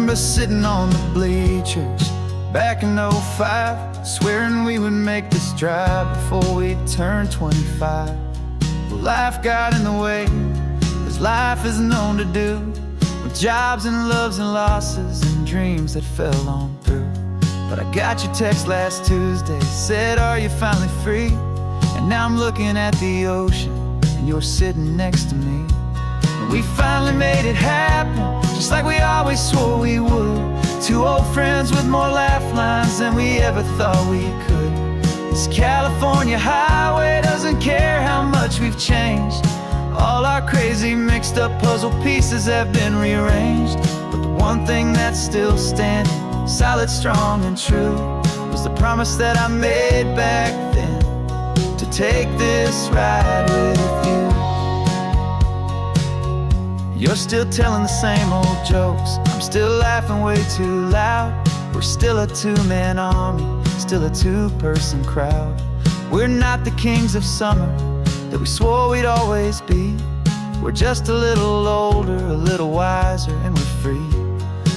remember sitting on the bleachers back in '05, swearing we would make this drive before we turned 25. Well, life got in the way, as life is known to do, with jobs and loves and losses and dreams that fell on through. But I got your text last Tuesday, said, are you finally free? And now I'm looking at the ocean, and you're sitting next to me. And we finally made it happen, just like we always swore we would. Two old friends with more laugh lines than we ever thought we could. This California highway doesn't care how much we've changed. All our crazy mixed up puzzle pieces have been rearranged. But the one thing that's still standing, solid, strong, and true, was the promise that I made back then, to take this ride with you. You're still telling the same old jokes, I'm still laughing way too loud. We're still a two-man army, still a two-person crowd. We're not the kings of summer that we swore we'd always be. We're just a little older, a little wiser, and we're free.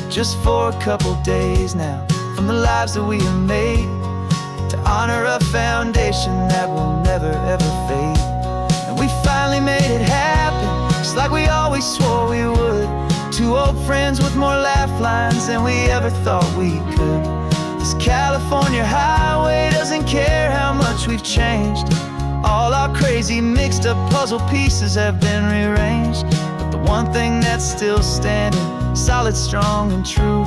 Just for a couple days now, from the lives that we have made, to honor a foundation that will never ever fade. And we finally made it happen, just like we always swore we would. Two old friends with more laugh lines than we ever thought we could. This California highway doesn't care how much we've changed. All our crazy mixed up puzzle pieces have been rearranged. But the one thing that's still standing, solid, strong, and true,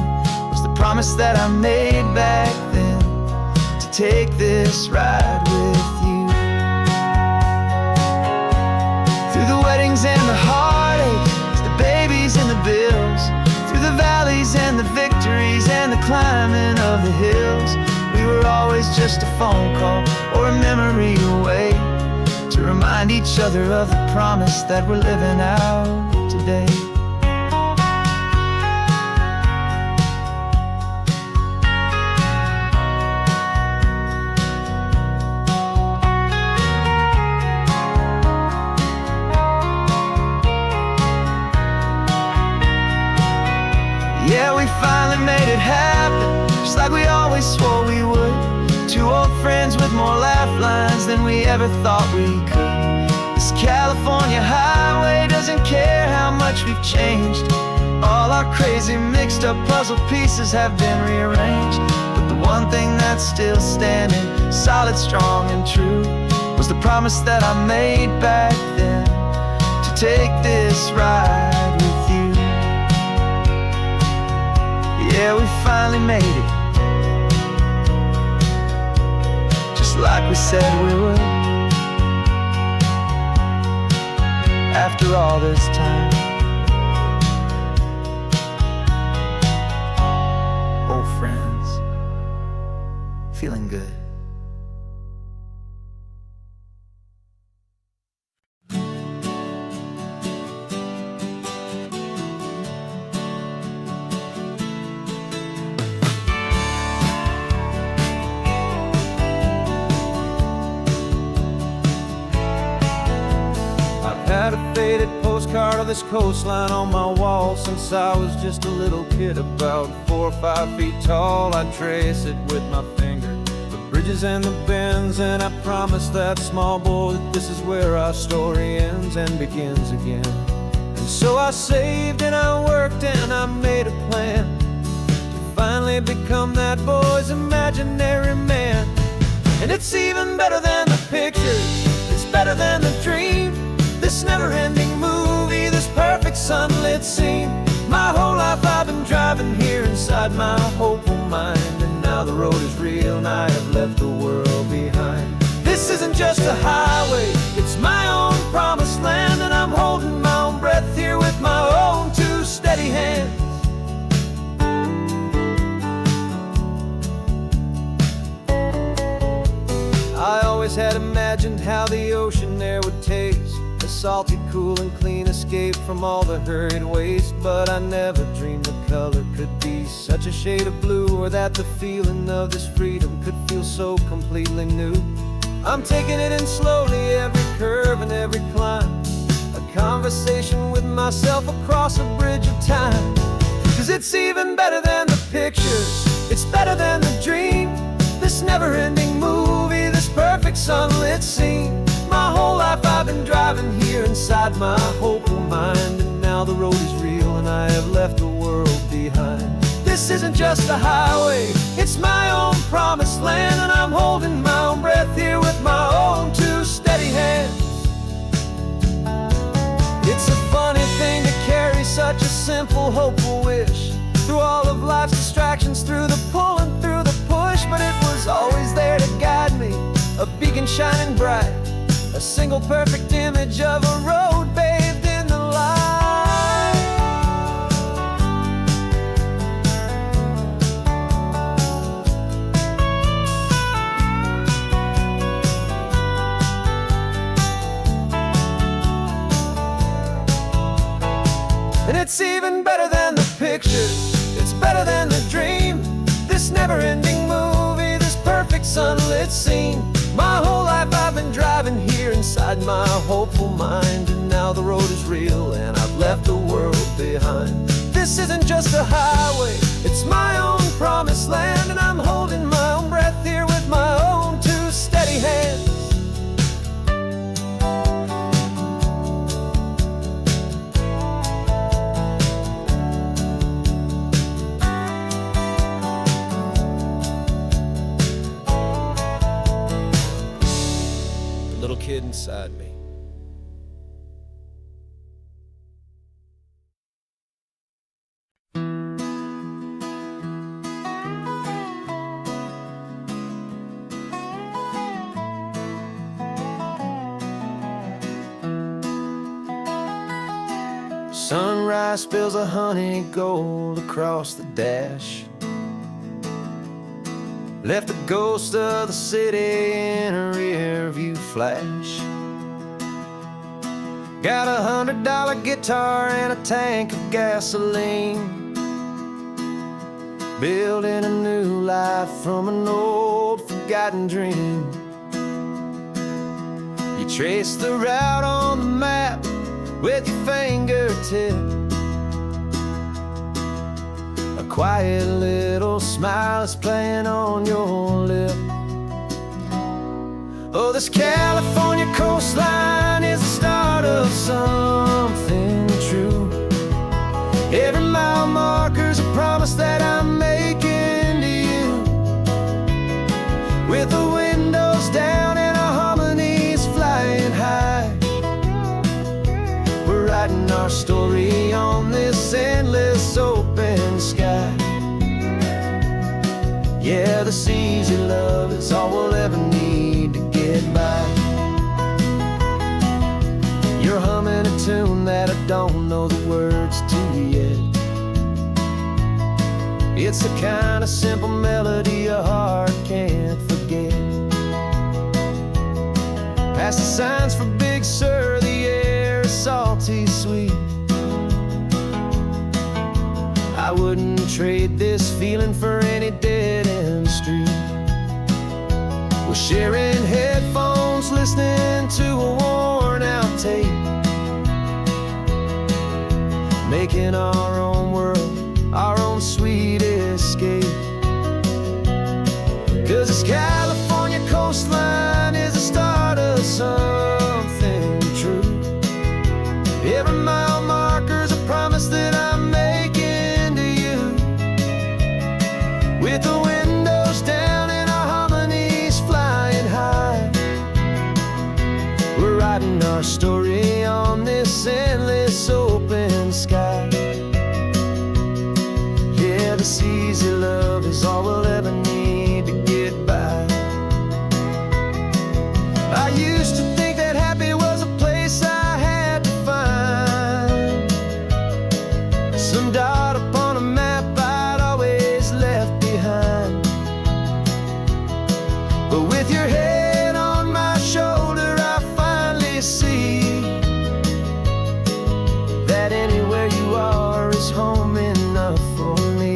was the promise that I made back then, to take this ride with you. Through the weddings and the heartaches, the babies and the bills, through the valleys and the victories and the climbing of the hills, we were always just a phone call or a memory away, to remind each other of the promise that we're living out today. Yeah, we finally made it happen, just like we always swore we would. Two old friends with more laugh lines than we ever thought we could. This California highway doesn't care how much we've changed. All our crazy mixed up puzzle pieces have been rearranged. But the one thing that's still standing, solid, strong, and true, was the promise that I made back then, to take this ride with you. Yeah, we finally made it, just like we said we would. After all this time, old friends, feeling good. Had a faded postcard of this coastline on my wall since I was just a little kid, about 4 or 5 feet tall. I trace it with my finger, the bridges and the bends, and I promised that small boy that this is where our story ends and begins again. And so I saved and I worked and I made a plan to finally become that boy's imaginary man. And it's even better than the pictures, it's better than the dream, this never-ending movie, this perfect sunlit scene. My whole life I've been driving here inside my hopeful mind, and now the road is real and I have left the world behind. This isn't just a highway, it's my own promised land, and I'm holding my own breath here with my own two steady hands. I always had imagined how the ocean there would taste, a salty, cool, and clean escape from all the hurried waste. But I never dreamed the color could be such a shade of blue, or that the feeling of this freedom could feel so completely new. I'm taking it in slowly, every curve and every climb, a conversation with myself across a bridge of time. 'Cause it's it's even better than the pictures. It's better than the dream. This never-ending movie, this perfect sunlit scene. My whole life I've been driving here inside my hopeful mind, and now the road is real and I have left the world behind. This isn't just a highway, it's my own promised land, and I'm holding my own breath here with my own two steady hands. It's a funny thing to carry such a simple, hopeful wish through all of life's distractions, through the pull and through the push. But it was always there to guide me, a beacon shining bright, a single perfect image of a road bathed in the light. And it's even better than the pictures, it's better than the dream. This never-ending movie, this perfect sunlit scene. My whole life I've been driving here inside my hopeful mind, and now the road is real and I've left the world behind. This isn't just a highway, it's my own promised land, and I'm holding my own breath here with my own two steady hands. Little kid inside me. Sunrise spills a honey gold across the dash, left the ghost of the city in a rear view flash. Got $100 guitar and a tank of gasoline, building a new life from an old forgotten dream. You trace the route on the map with your fingertip, a quiet little smile is playing on your lip. Oh, this California coastline is the start of something true. Every mile marker's a promise that I'm making to you. With the windows down and our harmonies flying high, we're writing our story on this endless open sky. Yeah, this easy love is all we'll ever need to get by. You're humming a tune that I don't know the words to yet. It's the kind of simple melody a heart can't forget. Past the signs for Big Sur, the air is salty sweet. I wouldn't trade this feeling for any dead-end street. We're sharing headphones, listening to a worn-out tape, making our own world, our own sweet escape. 'Cause this California coastline is the start of something true. Every mile marker's a promise that I'm making to you. With the windows down and our harmonies flying high, we're writing our story on this endless open sky. Yeah, this easy love is all we'll ever need to get by. I used to think that happy was a place I had to find, some dot upon a map I'd always left behind. But with your head on my shoulder, I finally see that anywhere you are is home enough for me.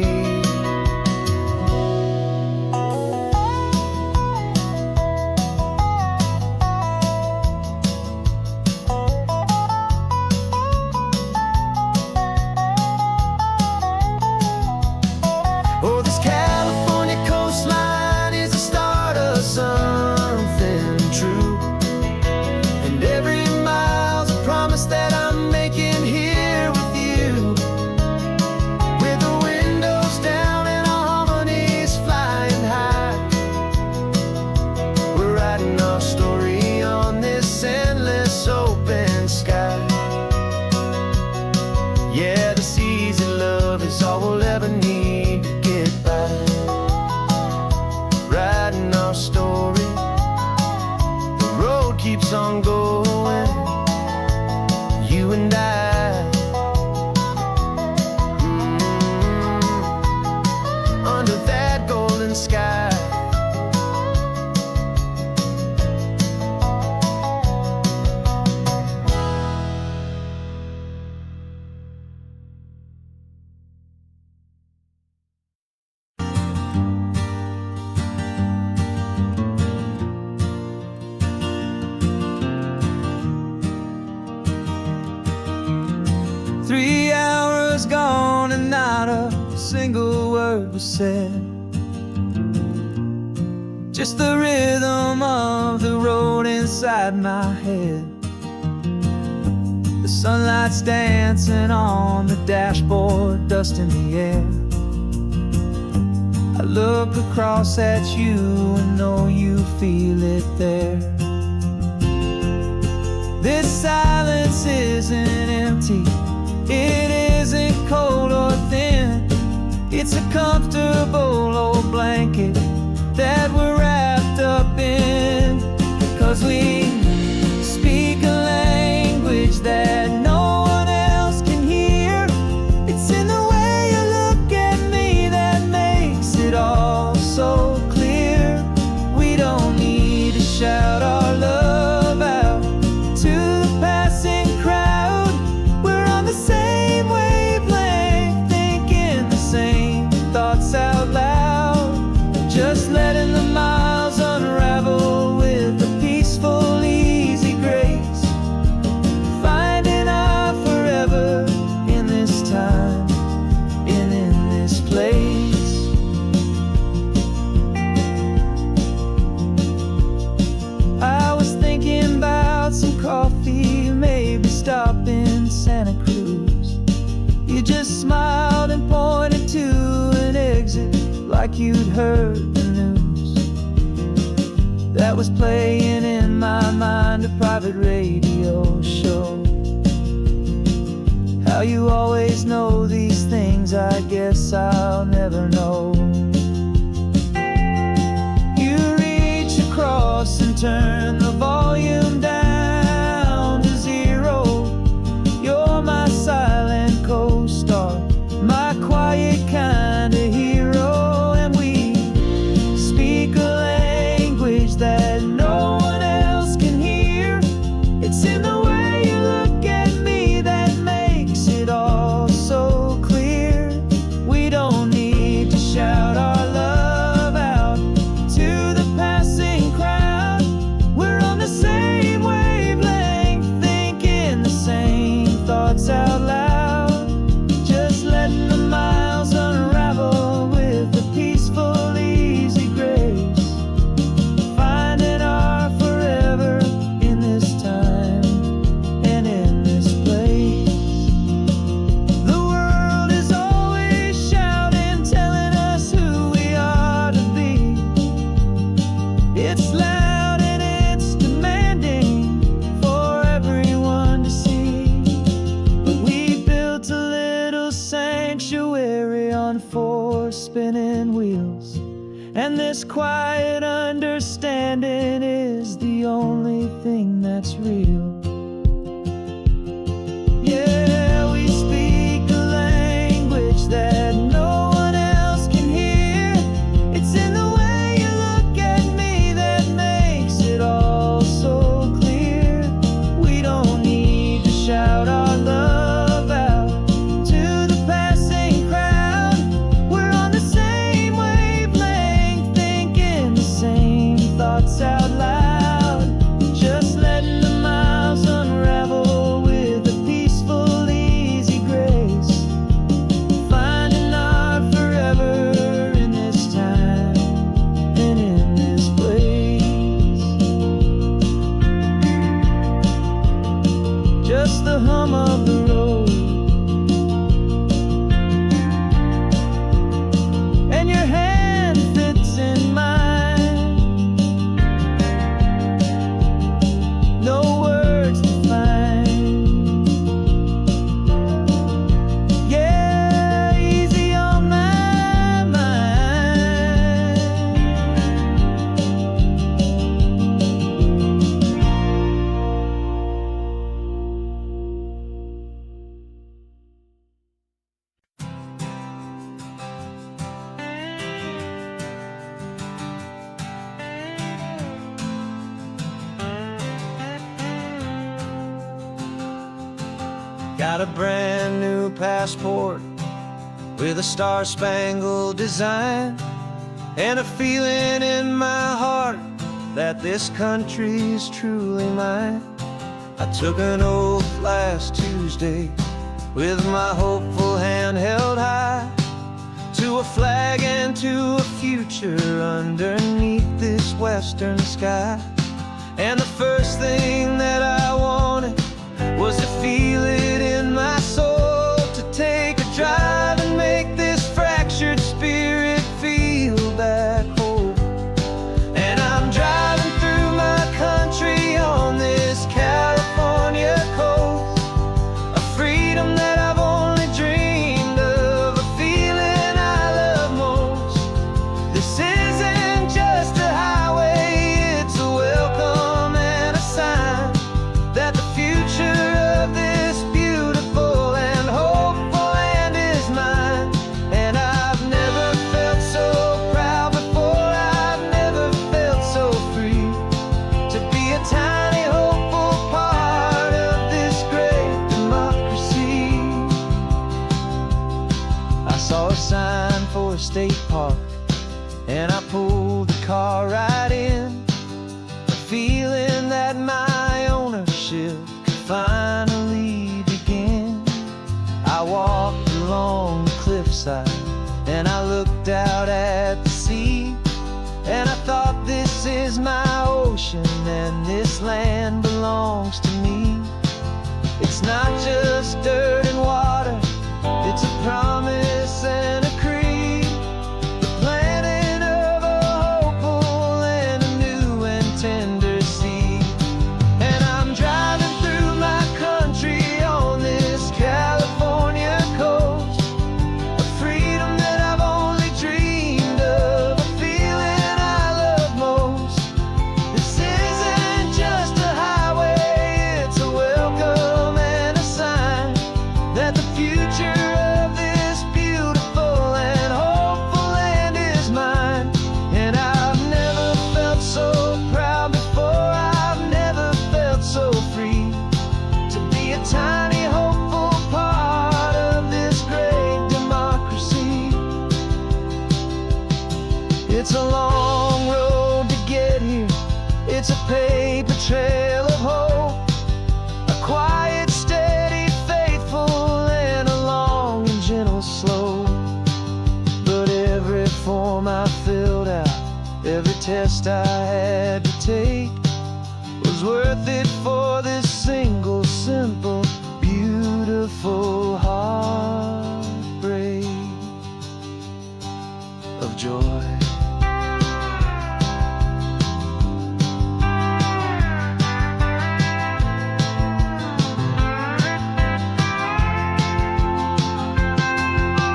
not a single word was said. Just the rhythm of the road inside my head. The sunlight's dancing on the dashboard, dust in the air. I look across at you and know you feel it there. This silence isn't empty, it isn't cold or thin. It's a comfortable old blanket that we're wrapped up in. 'Cause we speak a language that no one else can hear. It's in the way you look at me that makes it all so clear. We don't need to shout our love out to the passing crowd. We're on the same wavelength, thinking the same thoughts out loud. Just letting the miles unravel with a peaceful, easy grace. Finding our forever in this time and in this place. I was thinking about some coffee, maybe stop in Santa Cruz. You just smiled and pointed to an exit like you'd heard the news. That was playing in my mind, a private radio show. How you always know these things, I guess I'll never know. You reach across and turn the volume down to zero. You're my silent co-star, my quiet kind of hero. And we speak a language that no one else can hear. It's in the way you look at me that makes it all so clear. We don't need to shout our love out to the passing crowd. We're on the same wavelength, thinking the same thoughts out loud. Just letting the miles unravel with a peaceful, easy grace. Finding our forever in this time and in this place. The world is always shouting, telling us who we are to be. It's loud and it's demanding for everyone to see. But we built a little sanctuary on four spinning wheels, and this quiet understanding is the only thing that's real. Yeah, we speak a language that no one else can hear. It's in the way you look at me that makes it all so clear. We don't need to shout our love out to the passing crowd. We're on the same wavelength, thinking the same thoughts out loud. Just letting the miles unravel with a peaceful, easy grace. Finding our forever in this time and in this place. Just the hum of the road and your hand fits in mine. No words to find. Yeah, easy on my mind. Got a brand new passport with a star-spangled design, and a feeling in my heart that this country's truly mine. I took an oath last Tuesday with my hopeful hand held high. future underneath this western sky. And the first thing that I wanted was to feel it in my soul, to take a drive and make this fractured spirit feel back home. And I'm driving through my country on this California coast, a freedom that I've only dreamed of, a feeling I love most. This isn't just a highway, it's a welcome and a sign that the future of this beautiful and hopeful land is mine. And I've never felt so proud before, I've never felt so free, to be a tiny hopeful part of this great democracy. I saw a sign for a state park, and I pulled the car right in, a feeling that my ownership could finally begin. I walked along the cliffside and I looked out at the sea, and I thought, this is my ocean and this land belongs to me. It's not just dirt and water, it's a promise and a creed, the planting of a hopeful and a new and tender seed. And I'm driving through my country on this California coast, a freedom that I've only dreamed of, a feeling I love most. This isn't just a highway, it's a welcome and a sign that the future of this beautiful and hopeful land is mine. And I've never felt so proud before, I've never felt so free, to be a tiny hopeful part of this great democracy. It's a long road to get here, it's a paper trail of hope, a quiet, steady, faithful, and a long and gentle slope. But every form I filled out, every test I had to take, was worth it for this single, simple, beautiful heartbreak of joy.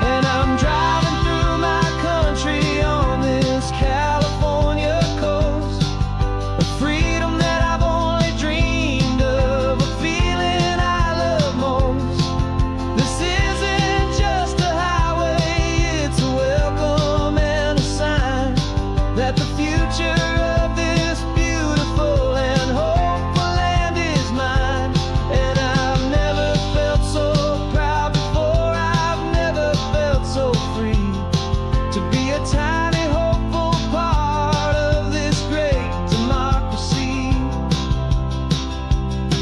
And I'm driving through my country on this California coast, a freedom that I've only dreamed of, a feeling I love most. This isn't just a highway, it's a welcome and a sign that the future of this beautiful and hopeful land is mine. And I've never felt so proud before, I've never felt so free, to be a tiny hopeful part of this great democracy.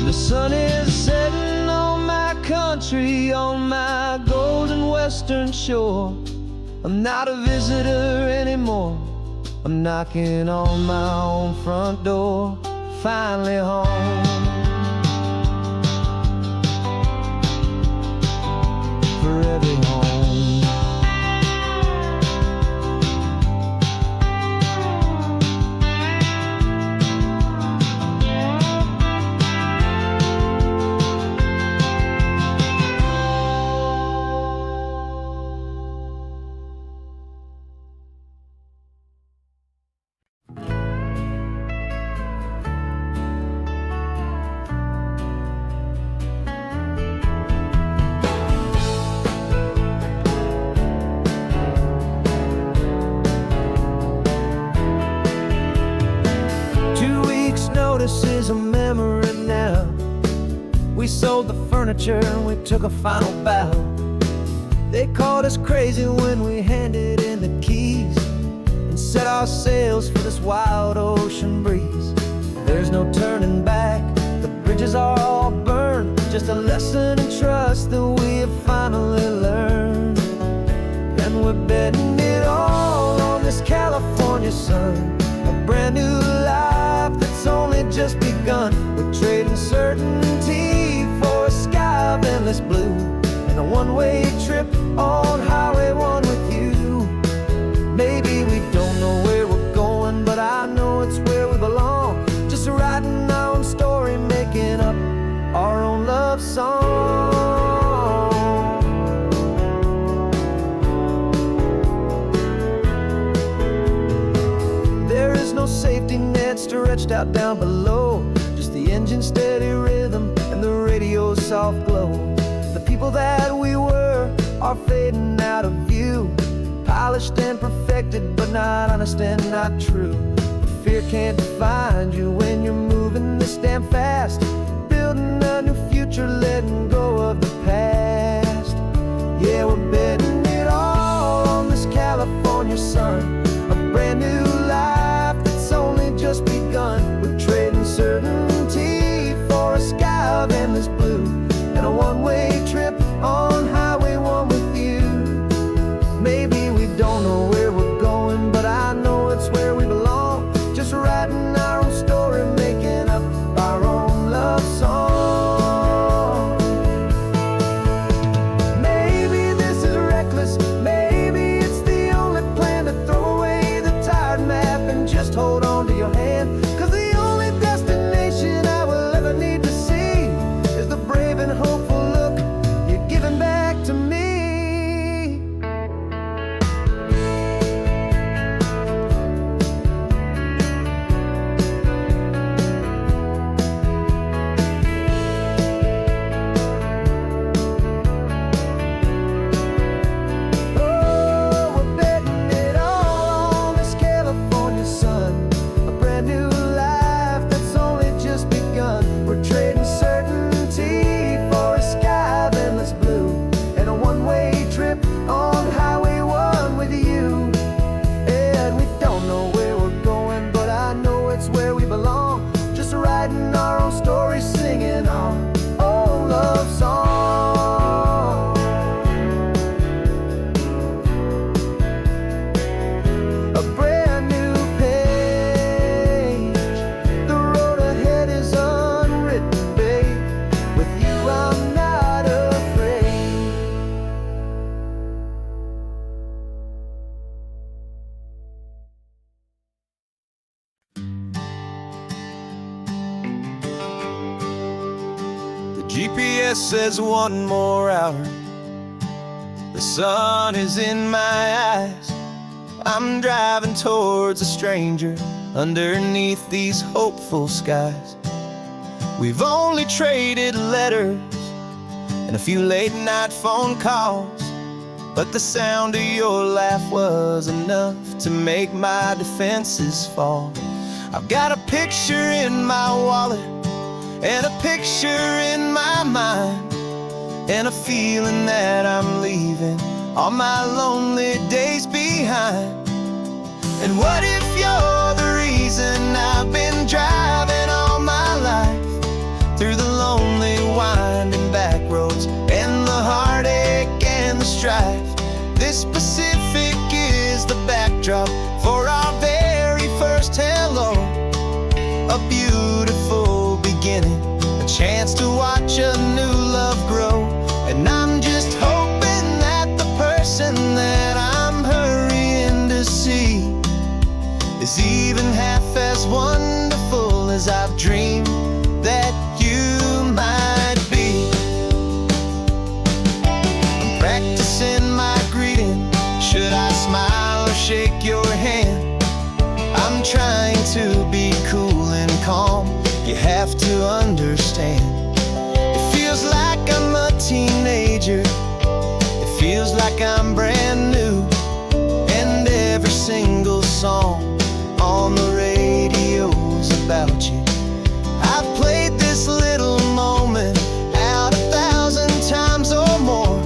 The sun is setting on my country, on my golden western shore. I'm not a visitor anymore, I'm knocking on my own front door, finally home. For every home. This is a memory now. We sold the furniture and we took a final bow. They called us crazy when we handed in the keys and set our sails for this wild ocean breeze. There's no turning back, the bridges are all burned, just a lesson in trust that we have finally learned. And we're betting it all on this California California sun, a brand new life that's only just begun. We're trading certainty for a sky of endless blue, and a one-way trip on Highway 1 with you. Maybe we don't know where we're going, but I know it's where we belong. Just writing our own story, making up our own love song. There is no safety net stretched out down below, just the engine's steady rhythm and the radio's soft glow. The people that we were are fading out of view, polished and perfected, but not honest and not true. Fear can't define you when you're moving this damn fast, building a new future, letting go of the past. Yeah, we're betting it all on this California sun, a brand new life that's only just begun. We're trading certainty for a sky of endless blue, and a one-way trip on Highway 1 with you. Maybe we don't know where we're going, but I know it's where we belong. Just writing our own story, making up our own love song. Maybe this is reckless, maybe it's the only plan to throw away the tired map and just hold on to your hand. 'Cause the only destination I will ever need to see is the brave and hopeful look you're giving back to me. GPS says one more hour. The sun is in my eyes. I'm driving towards a stranger underneath these hopeful skies. We've only traded letters and a few late night phone calls, but the sound of your laugh was enough to make my defenses fall. I've got a picture in my wallet and a picture in my mind, and a feeling that I'm leaving all my lonely days behind. And what if you're the reason I've been driving all my life, through the lonely winding back roads and the heartache and the strife? This Pacific is the backdrop for our very first hello, a beautiful beginning, a chance to watch a new love grow. And I'm just hoping that the person that I'm hurrying to see is even half as wonderful as I've dreamed that you might be. I'm practicing my greeting. Should I smile or shake your hand? I'm trying to be cool and calm. You have to understand. It feels like I'm a teenager. It feels like I'm brand new. And every single song on the radio's about you. I've played this little moment out 1,000 times or more,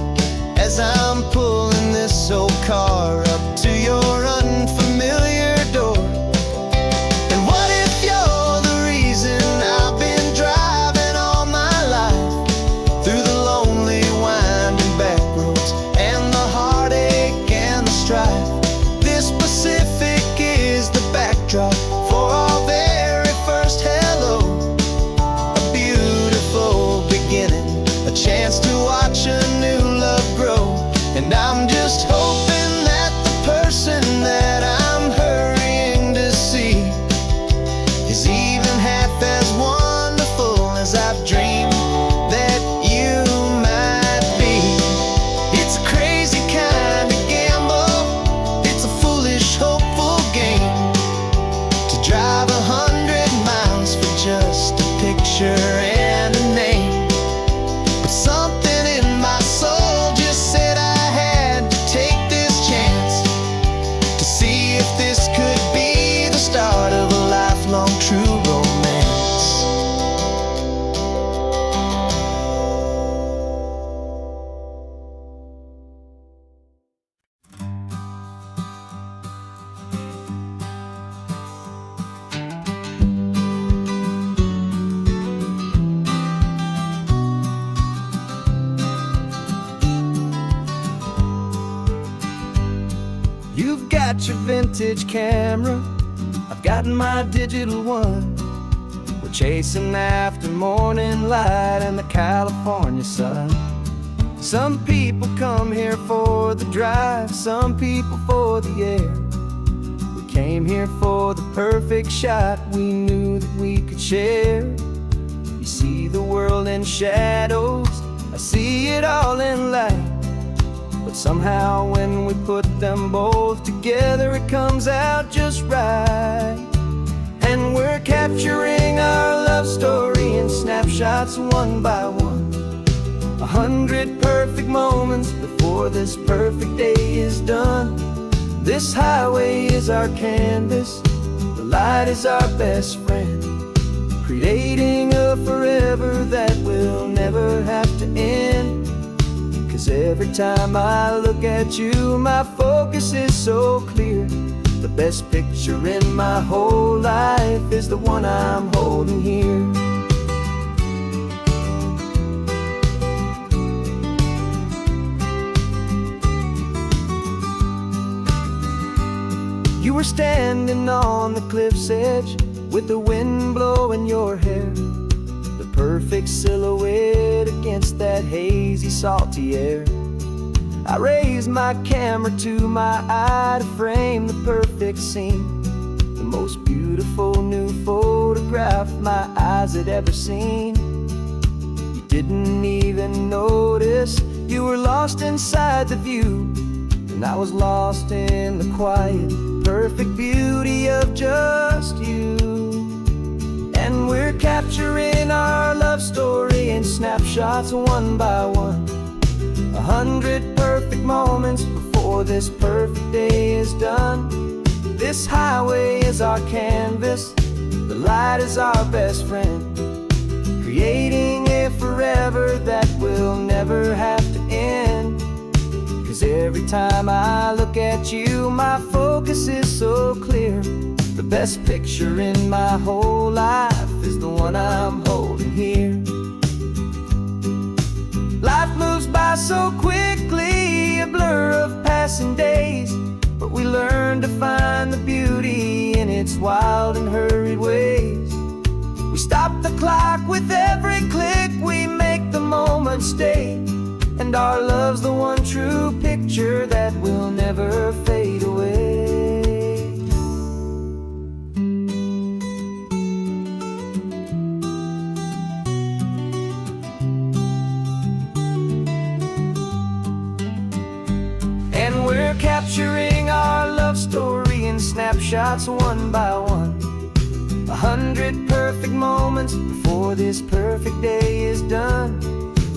as I'm pulling this old car up to your unfamiliar door. And what if you're the reason I've been driving all my You've got your vintage camera, I've got my digital one. We're chasing after morning light and the California sun. Some people come here for the drive, some people for the air. We came here for the perfect shot we knew that we could share. You see the world in shadows, I see it all in light. But somehow when we put them both together, it comes out just right. And we're capturing our love story in snapshots one by one. 100 perfect moments before this perfect day is done. This highway is our canvas, the light is our best friend, creating a forever that will never have to end. 'Cause every time I look at you, my focus is so clear. The best picture in my whole life is the one I'm holding here. You were standing on the cliff's edge with the wind blowing your hair, the perfect silhouette against that hazy, salty air. I raised my camera to my eye to frame the perfect scene, the most beautiful new photograph my eyes had ever seen. You didn't even notice you were lost inside the view, and I was lost in the quiet, perfect beauty of just you. And we're capturing our love story in snapshots one by one. 100 perfect moments before this perfect day is done. This highway is our canvas, the light is our best friend, creating a forever that will never have to end. 'Cause every time I look at you, my focus is so clear. The best picture in my whole life is the one I'm holding here. Life moves by so quickly, a blur of passing days, but we learn to find the beauty in its wild and hurried ways. We stop the clock with every click, we make the moment stay, and our love's the one true picture that will never fade away. And we're capturing our love story in snapshots one by one. 100 perfect moments before this perfect day is done.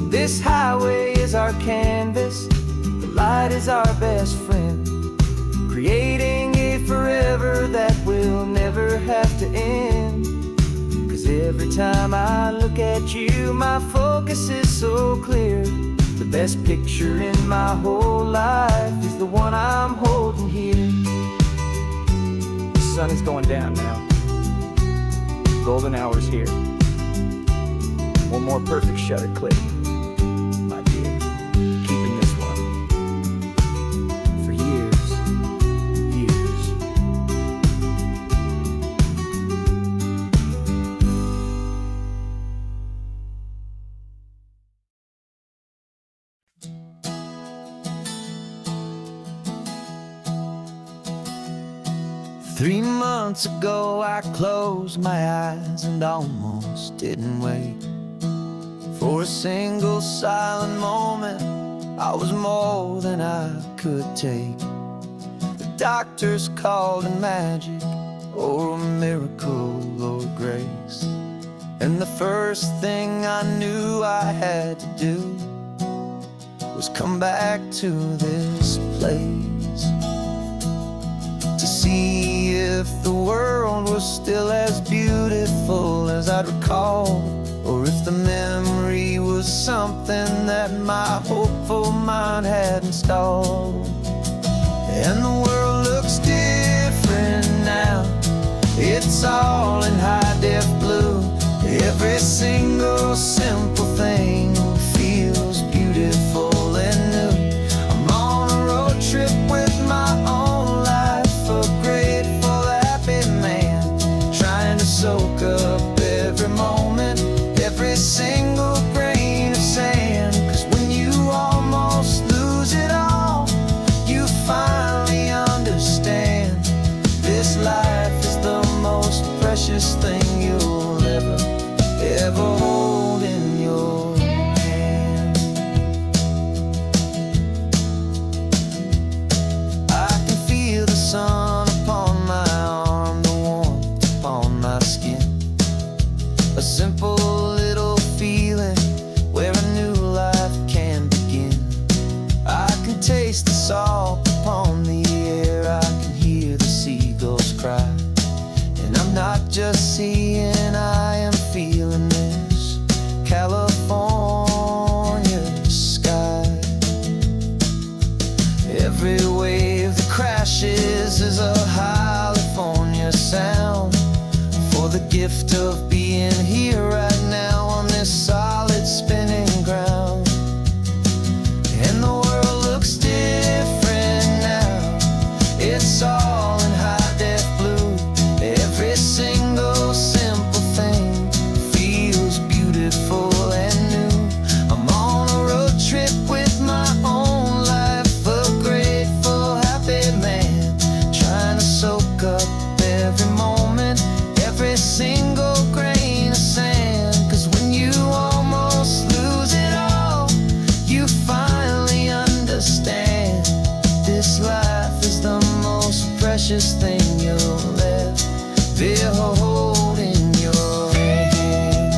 This highway is our canvas, the light is our best friend, creating a forever that will never have to end. 'Cause every time I look at you, my focus is so clear. The best picture in my whole life is the one I'm holding here. The sun is going down now. Golden hour's here. One more perfect shutter click, my dear. Keeping this one for years, years. Three months ago I closed my eyes and almost didn't wait for a single silent moment. I was more than I could take. The doctors called it magic, or a miracle, or grace. And the first thing I knew I had to do was come back to this place, to see if the world was still as beautiful as I'd recall, or if the memory was something that my hopeful mind had installed. And the world looks different now, it's all in high-def blue. Every single simple thing feels beautiful and new. I'm on a road trip with my own precious thing you'll ever hold in your hand. I can feel the sun upon my arm, the warmth upon my skin. A simple little feeling where a new life can begin. I can taste the salt upon the air, I can hear the seagulls cry. And I'm not just seeing, I am feeling this California sky. Every wave that crashes is a California sound, for the gift of being here right now on this solid spinning ground. And the world looks different now, it's all in high-def blue. Every single simple thing feels beautiful and new. I'm on a road trip with my own life, a grateful, happy man, trying to soak up every moment, every single grain of sand. 'Cause when you almost lose it all, you finally understand this life is the most precious thing you'll ever hold in your hand.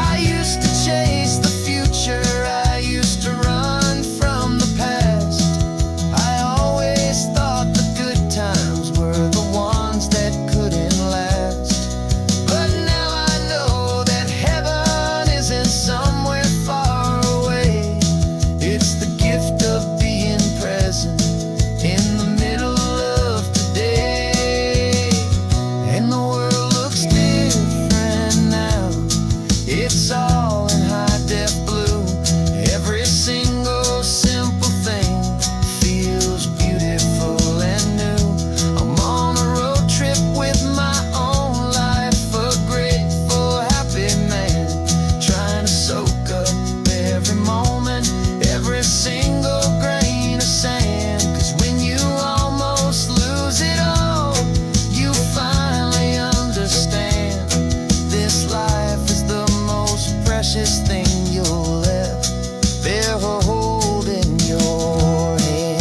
I used to chase the future, I used to run from the past. I always thought the good times were the ones that couldn't last. But now I know that heaven isn't somewhere far away. It's the gift of being present in the middle of today. And the world looks different now, it's all in high-def blue. Every single simple thing feels beautiful and new. I'm on a road trip with my own life, a grateful, happy man, trying to soak up every moment, every single grain of sand. 'Cause when you almost lose it all, you finally understand this life is the most precious thing you'll ever hold in your hand.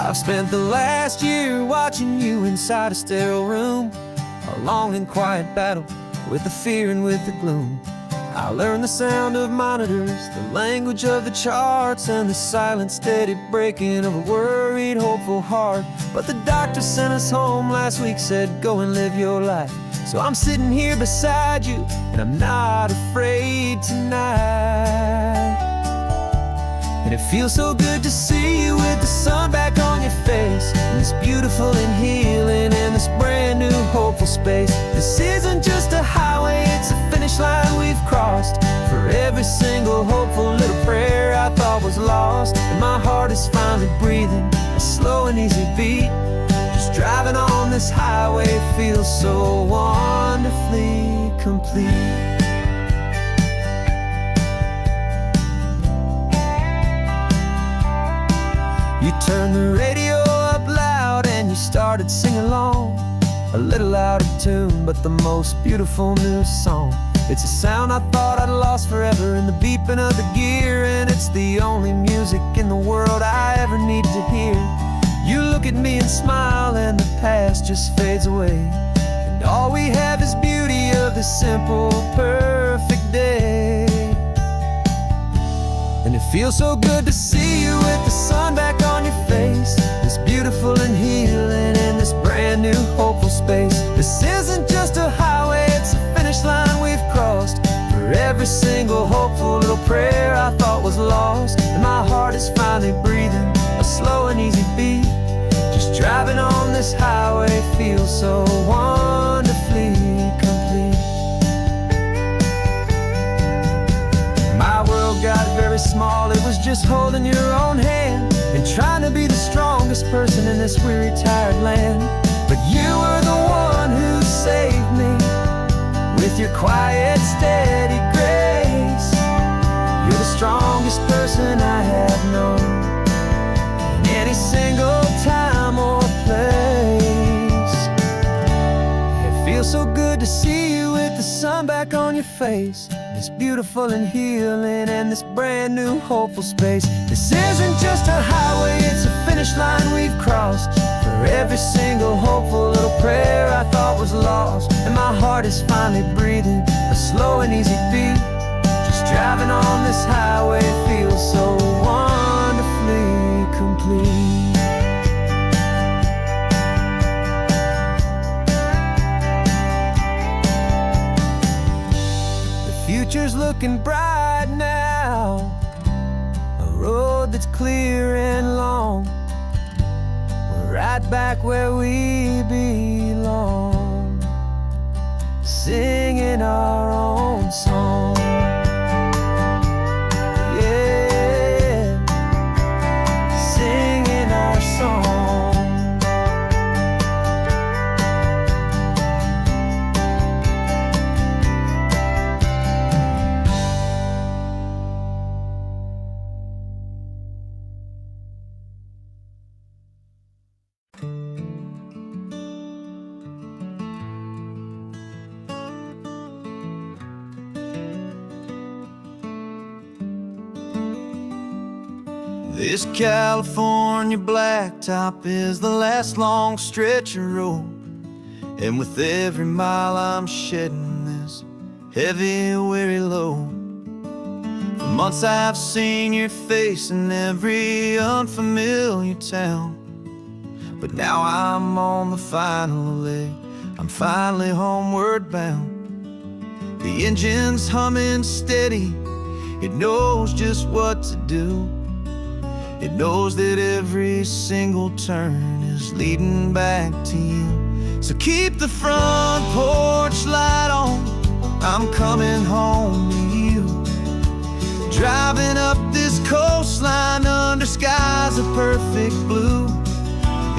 I've spent the last year watching you inside a sterile room, a long and quiet battle with the fear and with the gloom. I learned the sound of monitors, the language of the charts, and the silent, steady breaking of a worried, hopeful heart. But the doctor sent us home last week, said, go and live your life. So I'm sitting here beside you, and I'm not afraid tonight. And it feels so good to see you with the sun back on your face, and this beautiful and healing in this brand new hopeful space. This isn't just a highway, it's a finish line we've crossed. For every single hopeful little prayer I thought was lost, and my heart is finally breathing a slow and easy beat. Just driving on this highway feels so wonderfully complete. You turned the radio up loud and you started singing along, a little out of tune, but the most beautiful new song. It's a sound I thought I'd lost forever in the beeping of the gear, and it's the only music in the world I ever need to hear. You look at me and smile and the past just fades away, and all we have is beauty of this simple, perfect day. And it feels so good to see you with the sun back on your face, this beautiful and healing in this brand new hopeful space. This isn't just a highway, it's a finish line we've crossed. For every single hopeful little prayer I thought was lost, and my heart is finally breathing a slow and easy beat. Just driving on this highway feels so wonderfully complete. just holding your own hand and trying to be the strongest person in this weary, tired land. But you were the one who saved me with your quiet, steady grace. You're the strongest person I have known in any single time or place. It feels so good to see you with the sun back on your face. This beautiful and healing and this brand new hopeful space. This isn't just a highway, it's a finish line we've crossed. For every single hopeful little prayer I thought was lost. And my heart is finally breathing a slow and easy beat. Just driving on this highway feels so wonderfully complete. Future's looking bright now, a road that's clear and long. We're right back where we belong, singing our own song. Yeah, singing our song. This California blacktop is the last long stretch of road, and with every mile I'm shedding this heavy, weary load. For months I've seen your face in every unfamiliar town, but now I'm on the final leg, I'm finally homeward bound. The engine's humming steady, it knows just what to do. It knows that every single turn is leading back to you. So keep the front porch light on, I'm coming home to you. Driving up this coastline under skies of perfect blue.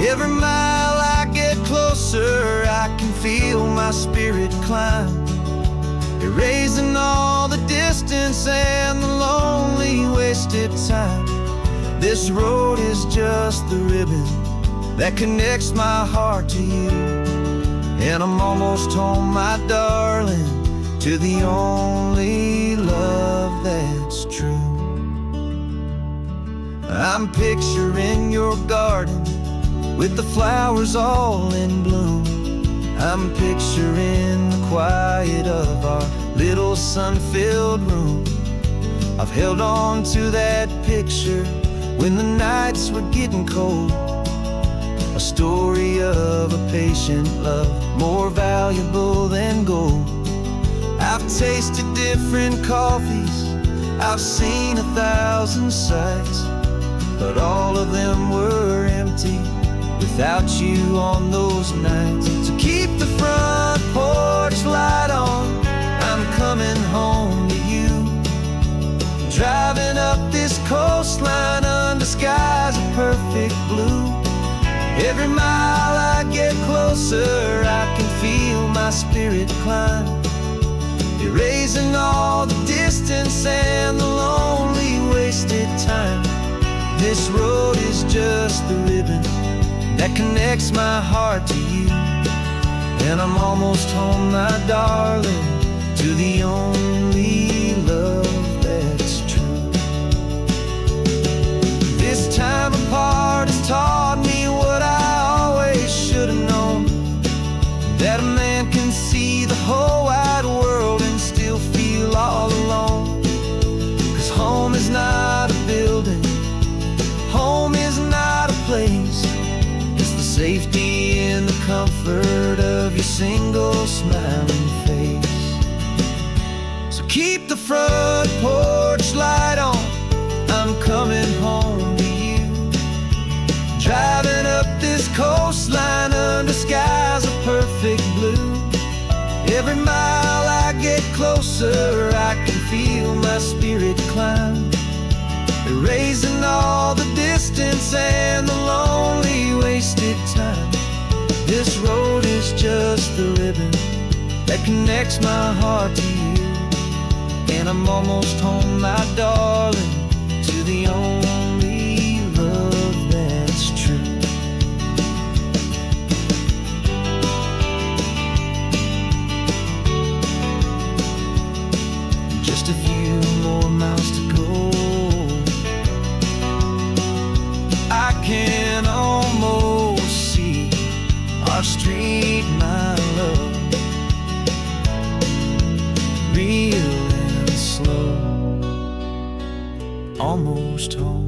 Every mile I get closer, I can feel my spirit climb, erasing all the distance and the lonely wasted time. This road is just the ribbon that connects my heart to you. And I'm almost home, my darling, to the only love that's true. I'm picturing your garden with the flowers all in bloom. I'm picturing the quiet of our little sun-filled room. I've held on to that picture when the nights were getting cold, a story of a patient love, more valuable than gold. I've tasted different coffees, I've seen 1,000 sights, but all of them were empty without you on those nights. So keep the front porch light on, I'm coming home to you. Driving up this coastline under skies of perfect blue. Every mile I get closer, I can feel my spirit climb, erasing all the distance and the lonely wasted time. This road is just the ribbon that connects my heart to you. And I'm almost home, my darling, to the only love that's true. This time apart has taught me what I always should have known, that a man can see the whole wide world and still feel all alone. 'Cause home is not a building, home is not a place, it's the safety and the comfort of your single smiling face. So keep the front porch light on, I'm coming home to you. Driving up this coastline under skies of perfect blue. Every mile I get closer, I can feel my spirit climb, erasing all the distance and the lonely wasted time. This road is just the ribbon that connects my heart to you, and I'm almost home, my darling, to the only love that's true. Just a few more miles to go. I can almost see our street, my love, real and slow, almost home.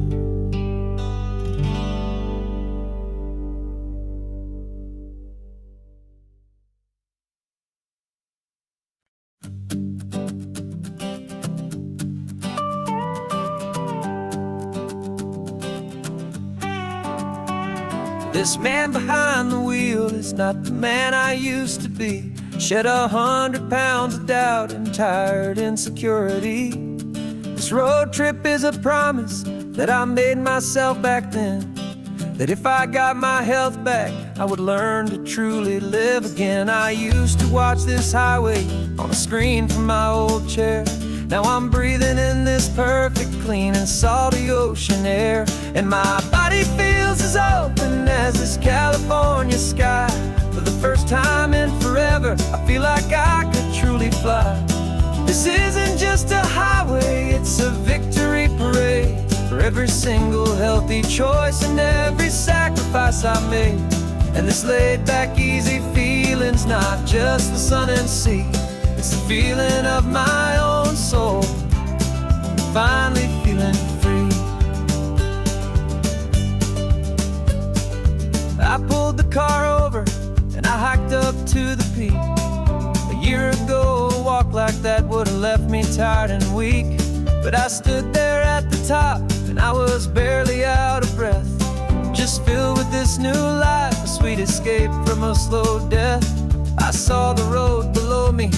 This man behind the wheel is not the man I used to be. Shed 100 pounds of doubt and tired insecurity. This road trip is a promise that I made myself back then, that if I got my health back, I would learn to truly live again. I used to watch this highway on a screen from my old chair. Now I'm breathing in this perfect, clean and salty ocean air, and my body feels as open as this California sky. For the first time in forever, I feel like I could truly fly. This isn't just a highway, it's a victory parade for every single healthy choice and every sacrifice I made. And this laid back, easy feeling's not just the sun and sea, it's the feeling of my own soul, finally feeling free. I pulled the car over and I hiked up to the peak. A year ago, a walk like that would have left me tired and weak, but I stood there at the top and I was barely out of breath, just filled with this new life, a sweet escape from a slow death. I saw the road below me,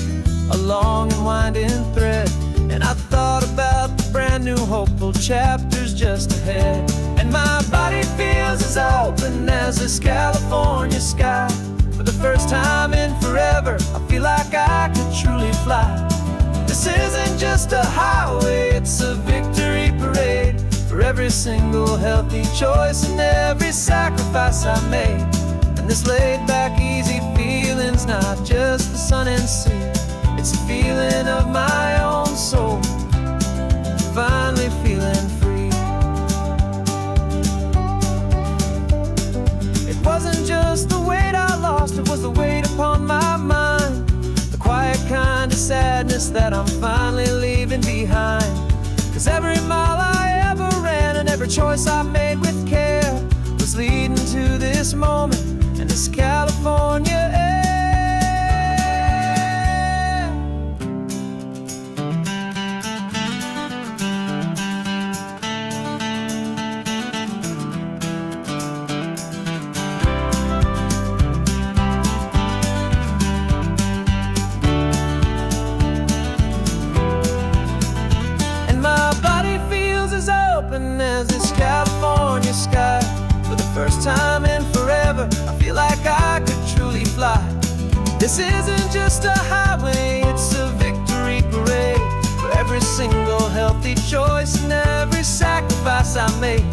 a long and winding thread, and I thought about the brand new hopeful chapters just ahead. And my body feels as open as this California sky. For the first time in forever, I feel like I could truly fly. This isn't just a highway, it's a victory parade for every single healthy choice and every sacrifice I made. And this laid back, easy feeling's not just the sun and sea, it's a feeling of my own soul, finally feeling free. It wasn't just the weight I lost, it was the weight upon my mind, the quiet kind of sadness that I'm finally leaving behind. Cause every mile I ever ran and every choice I made with care was leading to this moment and this California air. As this California sky. For the first time in forever, I feel like I could truly fly. This isn't just a highway, it's a victory parade for every single healthy choice and every sacrifice I made.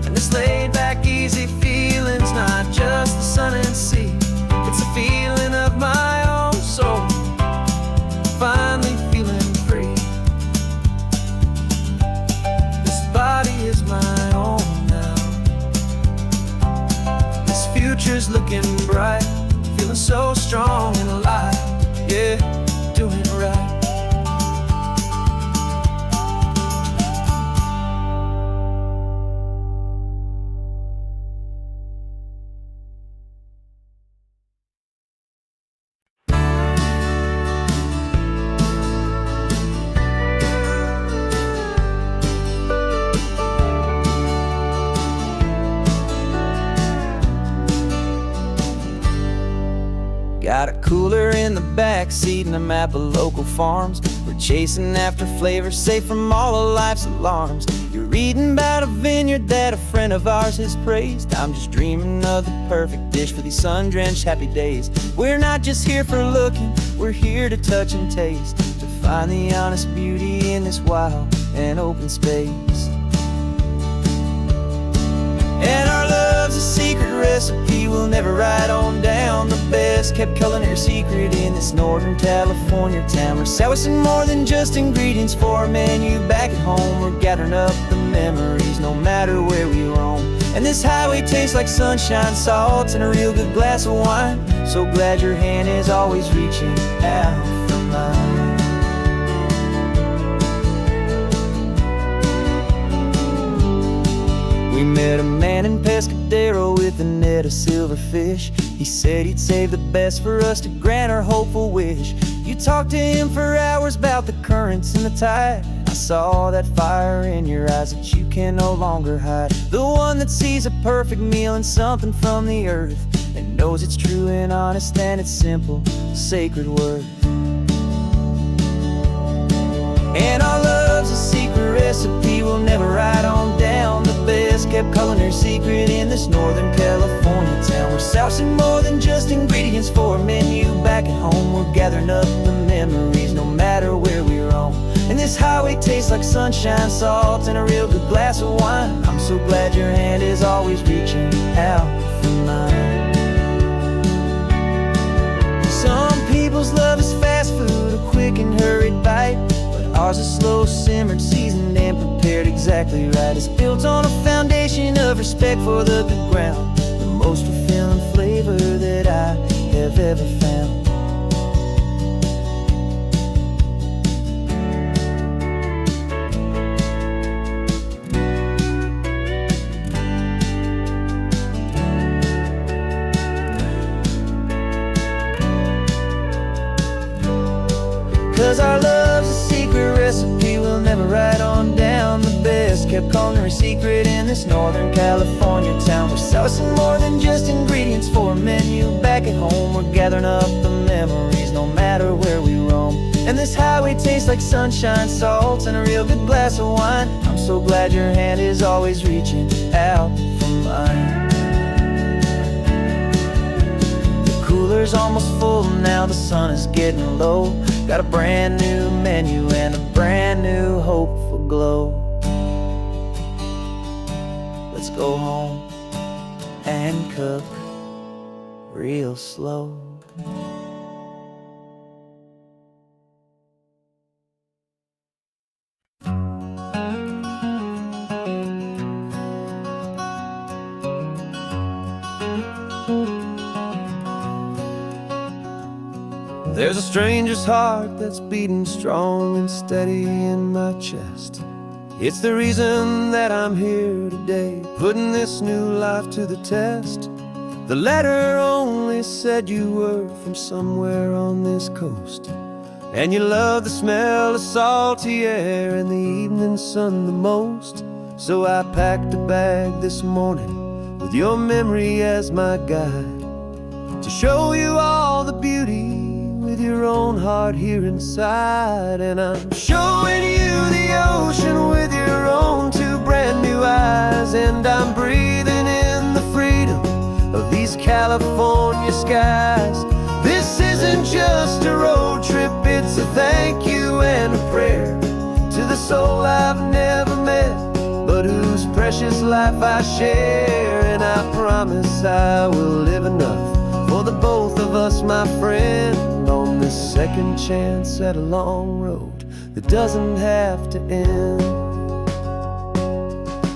And this laid back, easy feeling's not just the sun and sea, it's a feeling of my own soul, finally feeling free. Body is my own now. This future's looking bright, feeling so strong and alive. Yeah, doing right. Got a cooler in the back seat and a map of local farms. We're chasing after flavors safe from all of life's alarms. You're reading about a vineyard that a friend of ours has praised. I'm just dreaming of the perfect dish for these sun-drenched happy days. We're not just here for looking, we're here to touch and taste, to find the honest beauty in this wild and open space. And our love's a secret recipe we'll never write on down. The best kept culinary secret in this Northern California town. We're selling more than just ingredients for a menu back at home. We're gathering up the memories no matter where we roam. And this highway tastes like sunshine, salt, and a real good glass of wine. So glad your hand is always reaching out for mine. We met a man in Pescadero with a net of silverfish. He said he'd save the best for us to grant our hopeful wish. You talked to him for hours about the currents and the tide. I saw that fire in your eyes that you can no longer hide. The one that sees a perfect meal in something from the earth, and knows it's true and honest and it's simple, sacred worth. And our love's a secret recipe we'll never write on down. The best kept culinary secret in this Northern California town. We're sourcing more than just ingredients for a menu back at home. We're gathering up the memories no matter where we roam. And this highway tastes like sunshine, salt, and a real good glass of wine. I'm so glad your hand is always reaching out for mine. Some people's love is fast food, a quick and hurried bite. Ours is slow simmered, seasoned, and prepared exactly right. It's built on a foundation of respect for the good ground, the most fulfilling flavor that I have ever found. 'Cause our love's a secret recipe we'll never write on down. The best kept culinary secret in this Northern California town. We're sourcing more than just ingredients for a menu back at home. We're gathering up the memories no matter where we roam. And this highway tastes like sunshine, salt, and a real good glass of wine. I'm so glad your hand is always reaching out for mine. Cooler's almost full now, the sun is getting low. Got a brand new menu and a brand new hopeful glow. Let's go home and cook real slow. There's a stranger's heart that's beating strong and steady in my chest. It's the reason that I'm here today, putting this new life to the test. The letter only said you were from somewhere on this coast, and you love the smell of salty air and the evening sun the most. So I packed a bag this morning with your memory as my guide, to show you all the beauty with your own heart here inside. And I'm showing you the ocean with your own two brand new eyes. And I'm breathing in the freedom of these California skies. This isn't just a road trip, it's a thank you and a prayer to the soul I've never met, but whose precious life I share. And I promise I will live enough for the both of us, my friend, on this second chance at a long road that doesn't have to end.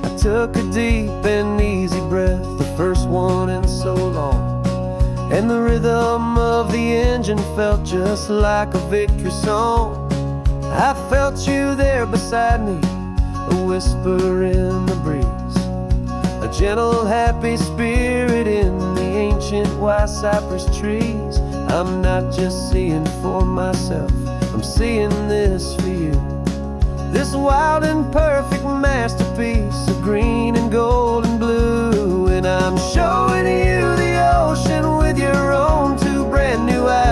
I took a deep and easy breath, the first one in so long, and the rhythm of the engine felt just like a victory song. I felt you there beside me, a whisper in the breeze, a gentle happy spirit in the ancient white cypress trees. I'm not just seeing for myself, I'm seeing this for you. This wild and perfect masterpiece of green and gold and blue. And I'm showing you the ocean with your own two brand new eyes.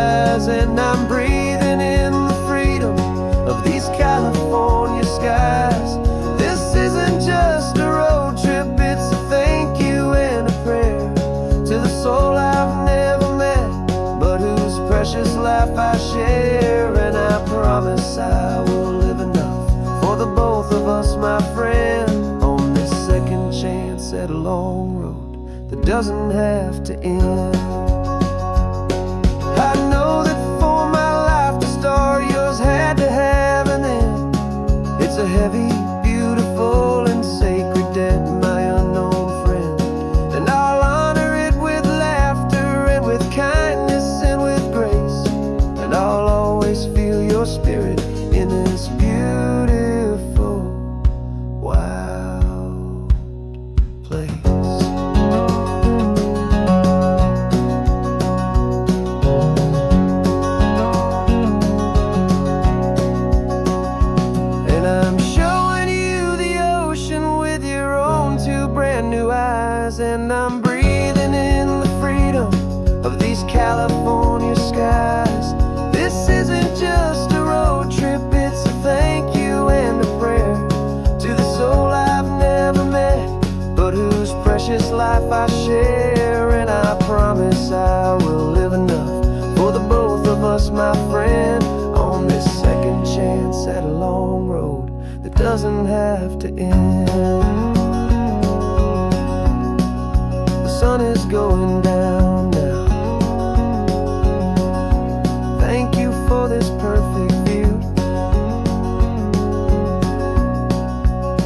precious life I share, and I promise I will live enough for the both of us, my friend, on this second chance at a long road that doesn't have to end. I know that for my life to start, yours had to have an end. It's a heavy, beautiful, and sacred debt, my unknown friend, and I'll honor it with laughter and with kindness and with grace, and I'll always feel your spirit in this beautiful, wild place. And I'm breathing in the freedom of these California skies. This isn't just a road trip, it's a thank you and a prayer to the soul I've never met, but whose precious life I share. And I promise I will live enough for the both of us, my friend, on this second chance at a long road that doesn't have to end. The sun is going down now. Thank you for this perfect view,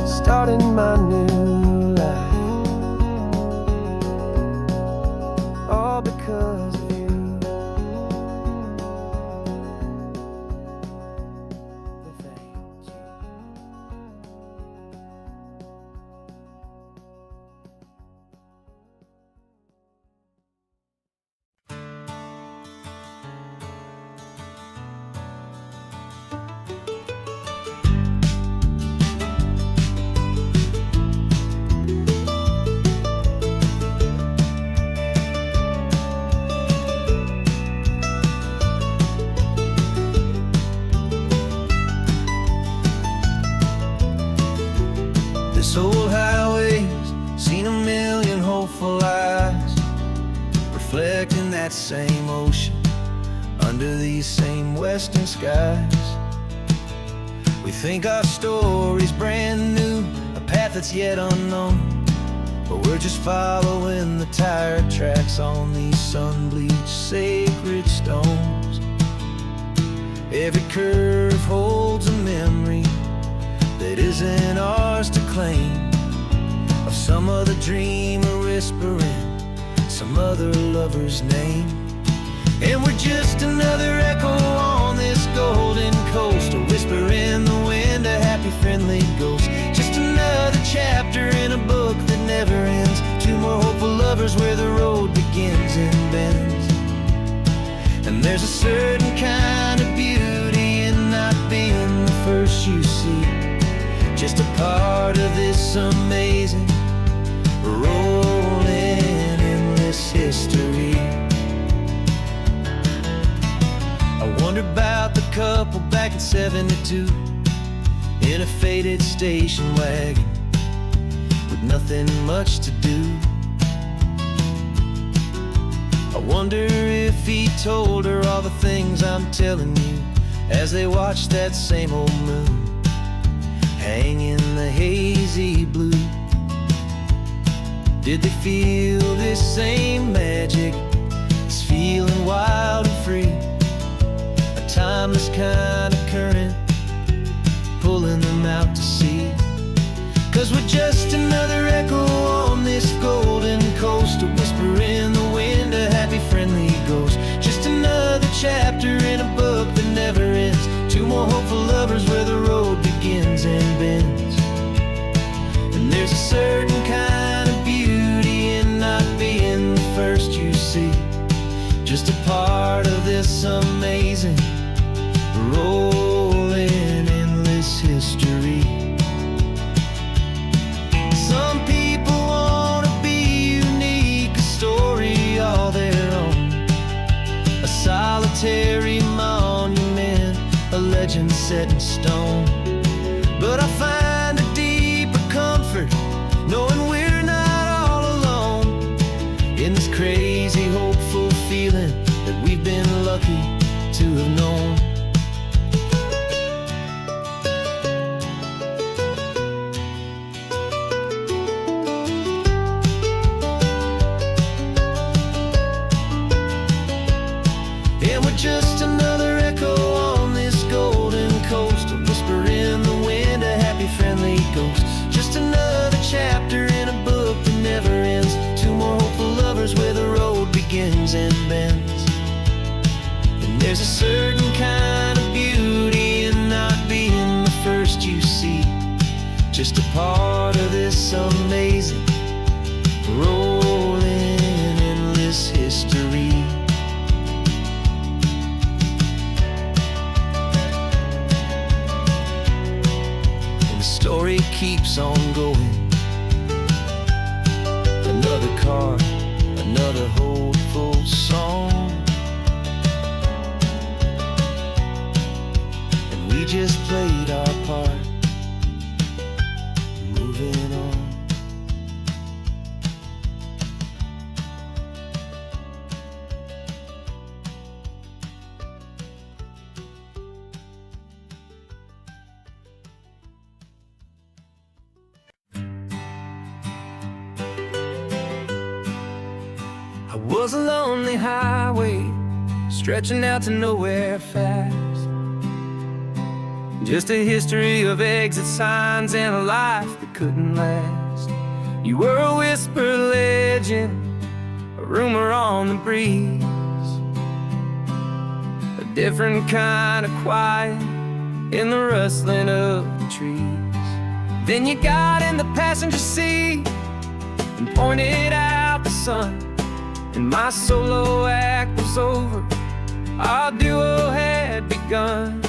starting my new life, all because of you. Thank you. This old highway's seen a million hopeful eyes, reflecting that same ocean under these same western skies. We think our story's brand new, a path that's yet unknown, but we're just following the tire tracks on these sun-bleached sacred stones. Every curve holds a memory that isn't ours to claim, of some other dreamer whispering some other lover's name. And we're just another echo on this golden coast, a whisper in the wind, a happy friendly ghost. Just another chapter in a book that never ends, two more hopeful lovers where the road begins and bends. And there's a certain kind of beauty in not being the first you see, just a part of this amazing, rolling, endless history. I wonder about the couple back in '72 in a faded station wagon with nothing much to do. I wonder if he told her all the things I'm telling you as they watched that same old moon hang in the hazy blue. Did they feel this same magic, this feeling wild and free, a timeless kind of current pulling them out to sea? 'Cause we're just another echo on this golden coast, a whisper in the wind, a happy friendly ghost. Just another chapter in a book that never ends, two more hopeful lovers where the road begins and bends. And there's a certain kind of beauty in not being the first you see, just a part of this amazing, rolling, endless history. Some people want to be unique, a story all their own, a solitary monument, a legend set in stone. But I find a deeper comfort knowing we're not all alone in this crazy, hopeful feeling that we've been lucky There's a certain kind of beauty in not being the first you see, just a part of this amazing, rolling, endless history. And the story keeps on going. Another card, another hopeful song, and we just played our part, moving on. I was a lonely highway, stretching out to nowhere fast. Just a history of exit signs and a life that couldn't last. You were a whisper legend, a rumor on the breeze, a different kind of quiet in the rustling of the trees. Then you got in the passenger seat and pointed out the sun, and my solo act was over, our duo had begun.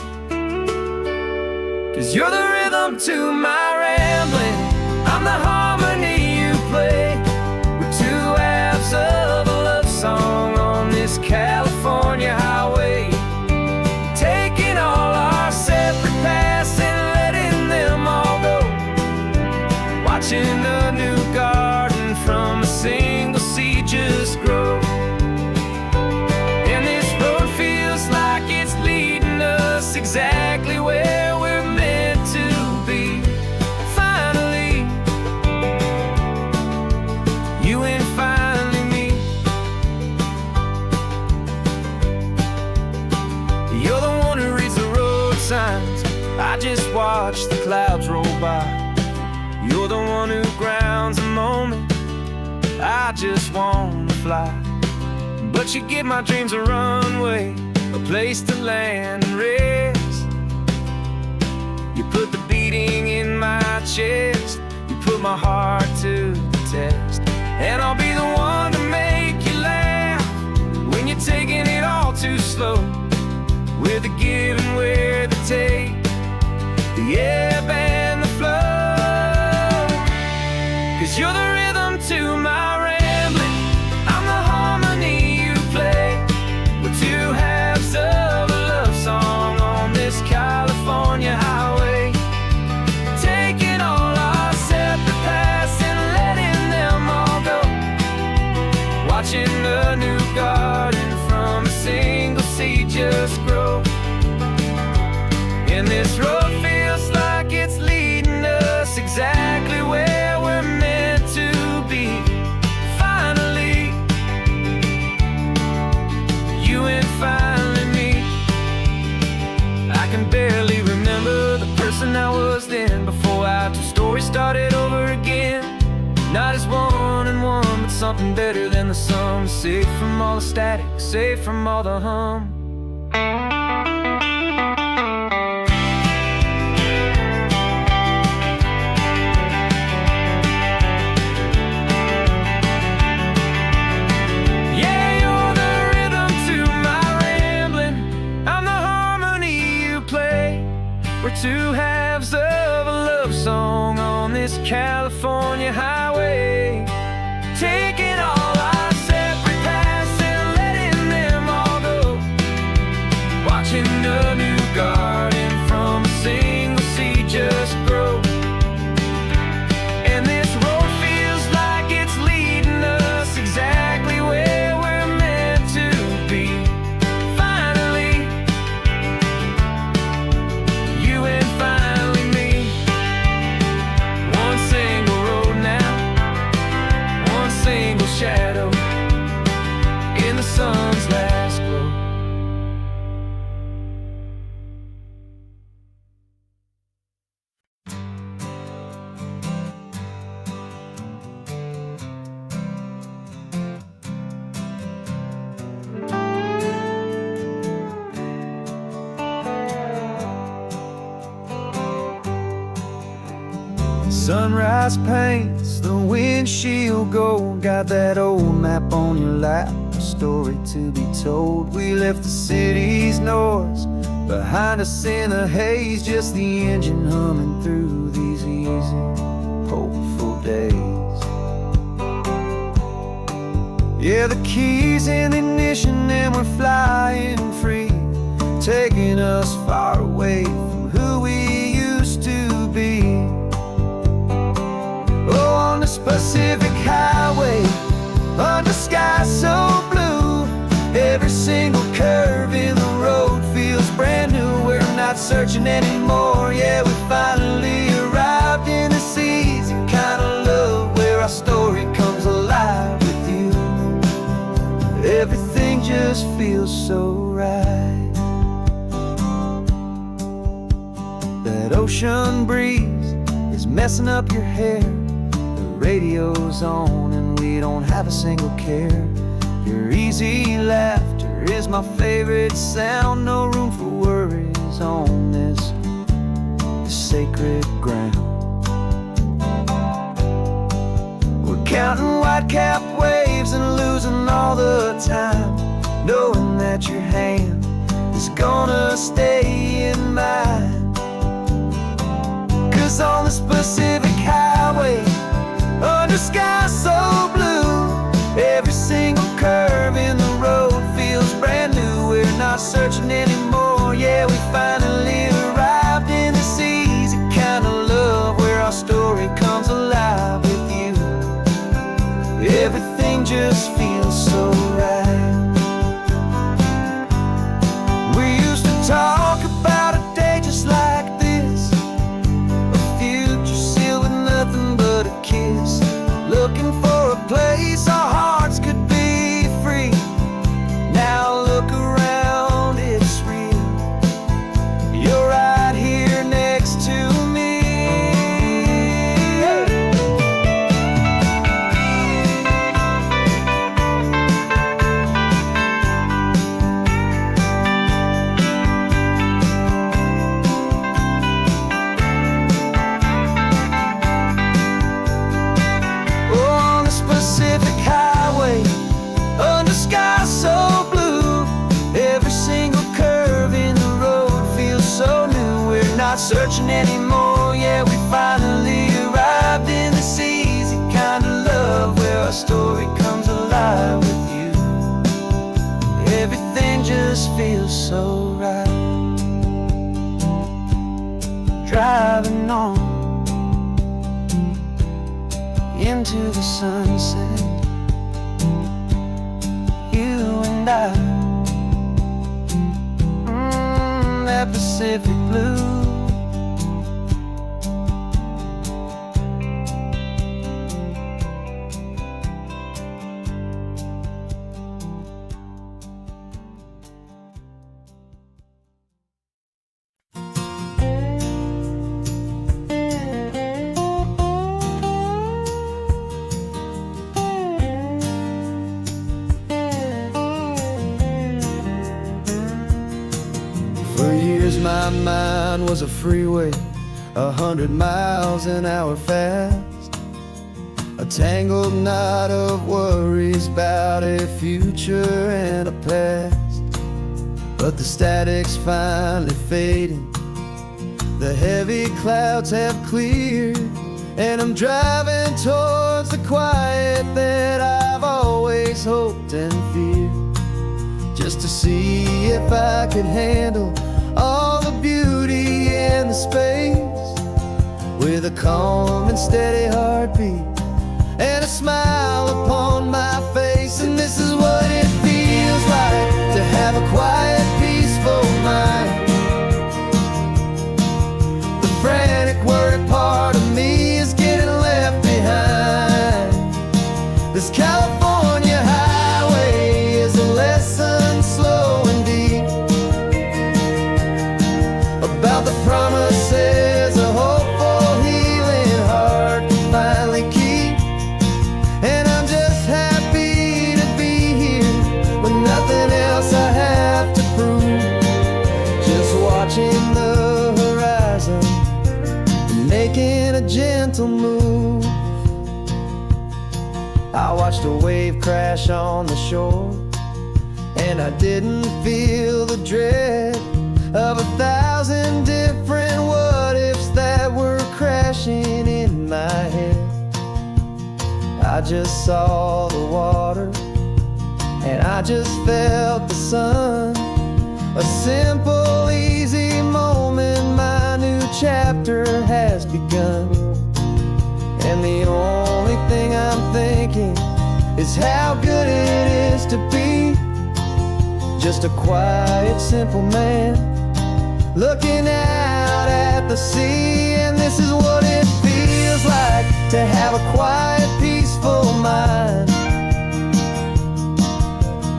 'Cause you're the rhythm to my rambling, I'm the harmony you play. We're two halves of a love song on this California highway, taking all our separate paths and letting them all go, watching a new garden from a single seed just grow. And this road feels like it's leading us exactly where we're meant to be. Finally, you and finally me. You're the one who reads the road signs, I just watch the clouds roll by. You're the one who grounds the moment, I just wanna fly. But you give my dreams a runway, a place to land and rest. You put the beating in my chest, you put my heart to the test. And I'll be the one to make you laugh when you're taking it all too slow. We're the give and we're the take, the ebb and the flow. 'Cause you're the rhythm to my rambling, I'm the harmony you play. We're two halves of a love song on this California highway, taking all our separate paths and letting them all go, watching a new garden from a single seed just grow. And this road feels like it's leading us exactly where we're meant to be. Finally, you and finally me. I can barely remember the person I was then, before our two stories started over again. Not as one and one, but something better than the sum. Safe from all the static, safe from all the hum. We're two halves of a love song on this California highway, taking all our separate paths and letting them all go, watching a new garden from a single seed just grow. And this road feels like it's leading us exactly where we're meant to be. Finally, you and finally me. One single road now, Sunrise paints the windshield gold. Got that old map on your lap, a story to be told. We left the city's noise behind us in the haze, just the engine humming through these easy, hopeful days. Yeah, the keys in the ignition and we're flying free, taking us far away from who we used to be. Oh, on this Pacific highway, under sky so blue, every single curve in the road feels brand new. We're not searching anymore, yeah, we finally arrived in this easy kind of love, where our story comes alive with you. Everything just feels so right. That ocean breeze is messing up your hair, radio's on and we don't have a single care. Your easy laughter is my favorite sound. No room for worries on this sacred ground. We're counting white-capped waves and losing all the time, knowing that your hand is gonna stay in mine. 'Cause on this Pacific highway, under sky so blue, every single curve in the road feels brand new. We're not searching anymore, yeah, we finally arrived in this easy kind of love, where our story comes alive with you. Everything just feels so right. We used to talk about a day just like this, a future sealed with nothing but a kiss, looking for a place our hearts could be free. Now look around, it's real. You're right here next to me. Pacific highway, under sky so blue, every single curve in the road feels so new. We're not searching anymore, yeah, we finally arrived in this easy kind of love, where our story comes alive with you. Everything just feels so right. Driving on into the sunset, you and I, that Pacific blue. For years my mind was a freeway, 100 miles an hour fast, a tangled knot of worries about a future and a past. But the static's finally fading, the heavy clouds have cleared, and I'm driving towards the quiet that I've always hoped and feared, just to see if I could handle all the beauty and the space, with a calm and steady heartbeat and a smile upon my face. And this is what it feels like to have a quiet, peaceful mind. The frantic, worried part of me is getting left behind. This California highway is a lesson slow and deep about the promises a hopeful, healing heart can finally keep. And I'm just happy to be here with nothing else I have gentle move. I watched a wave crash on the shore, and I didn't feel the dread of 1,000 different what-ifs that were crashing in my head. I just saw the water, and I just felt the sun. A simple, easy moment, my new chapter has begun. And the only thing I'm thinking is how good it is to be just a quiet, simple man looking out at the sea. And this is what it feels like to have a quiet, peaceful mind.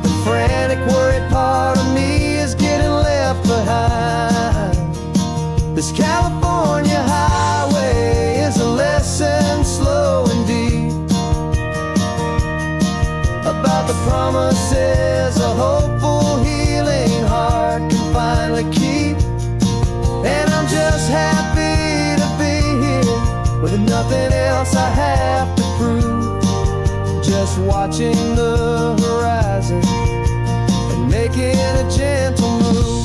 The frantic, worried part of me is getting left behind. This California highway is a lesson slow and deep about the promises a hopeful, healing heart can finally keep. And I'm just happy to be here with nothing else I have to prove, just watching the horizon and making a gentle move.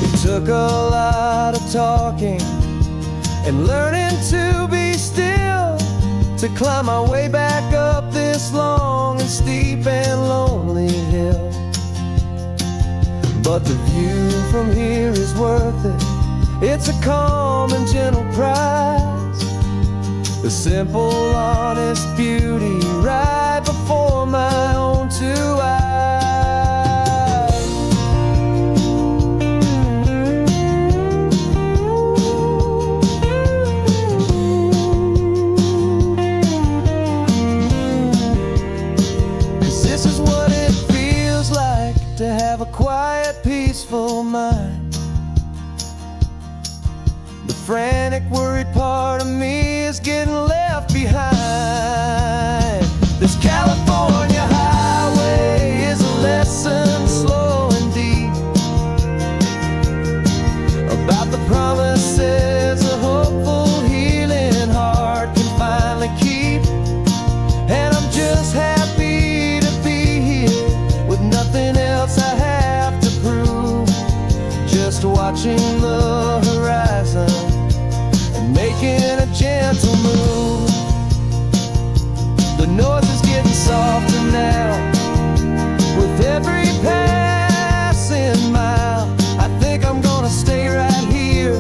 It took a lot of talking and learning to be still to climb my way back up this long and steep and lonely hill. But the view from here is worth it. It's a calm and gentle prize, the simple, honest beauty right before my own two eyes. This is what it feels like to have a quiet, peaceful mind. The frantic, worried part of me is getting left behind. This California highway is a lesson slow and deep about the promises a hopeful, healing heart can finally keep. And I'm just happy to be here with nothing else I have to prove, just watching the horizon and making a gentle move. The noise is getting softer now with every passing mile. I think I'm gonna stay right here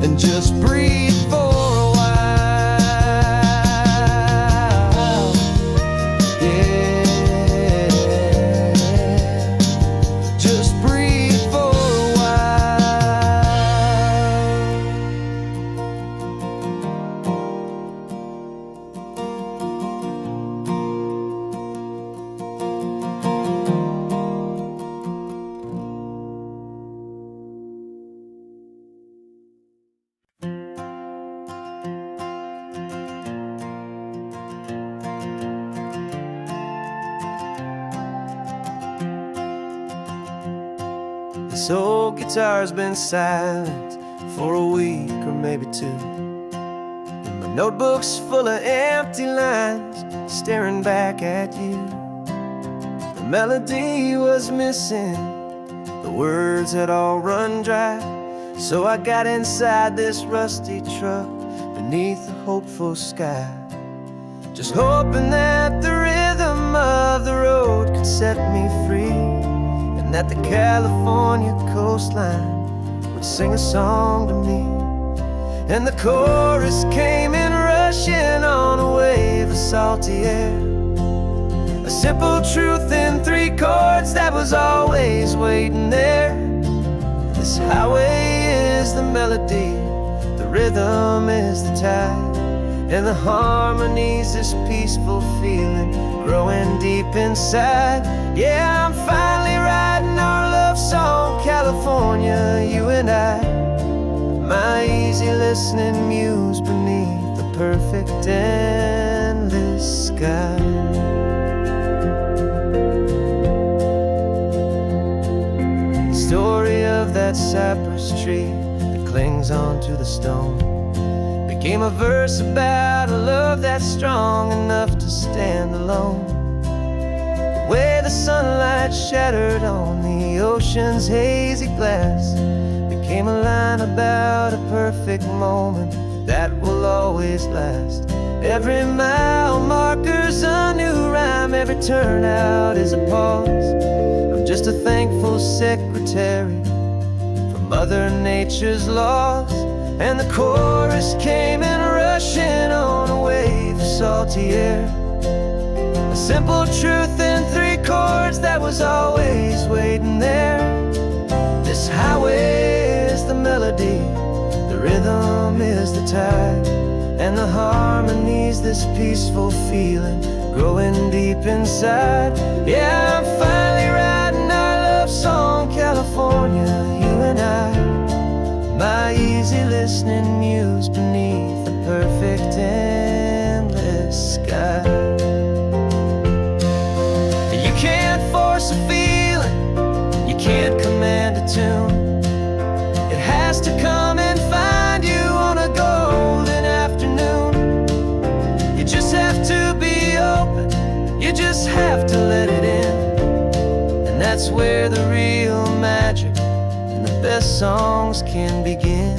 and just breathe for a while. Yeah, just breathe for a while. This old guitar's been silent for a week or maybe two, and my notebook's full of empty lines staring back at you. The melody was missing, the words had all run dry, so I got inside this rusty truck beneath the hopeful sky, just hoping that the rhythm of the road could set me free, and that the California coastline would sing a song to me. And the chorus came in rushing on a wave of salty air, a simple truth in 3 chords that was always waiting there. This highway is the melody, the rhythm is the tide, and the harmony's this peaceful feeling growing deep inside. Yeah, I'm finally writing our love song, California, you and I, my easy listening muse beneath the perfect endless sky. The story of that cypress tree, the clings onto the stone. Became a verse about a love that's strong enough to stand alone. The way the sunlight shattered on the ocean's hazy glass became a line about a perfect moment that will always last. Every mile marker's a new rhyme, every turnout is a pause. I'm just a thankful secretary for Mother Nature's laws. And the chorus came in rushing on a wave of salty air. A simple truth in 3 chords that was always waiting there. This highway is the melody, the rhythm is the tide, and the harmony's this peaceful feeling growing deep inside. Yeah, I'm finally writing our love song, California, you and I. My easy listening muse beneath the perfect endless sky. You can't force a feeling, you can't command a tune. It has to come and find you on a golden afternoon. You just have to be open, you just have to let it in. And that's where the real magic and the best songs can begin.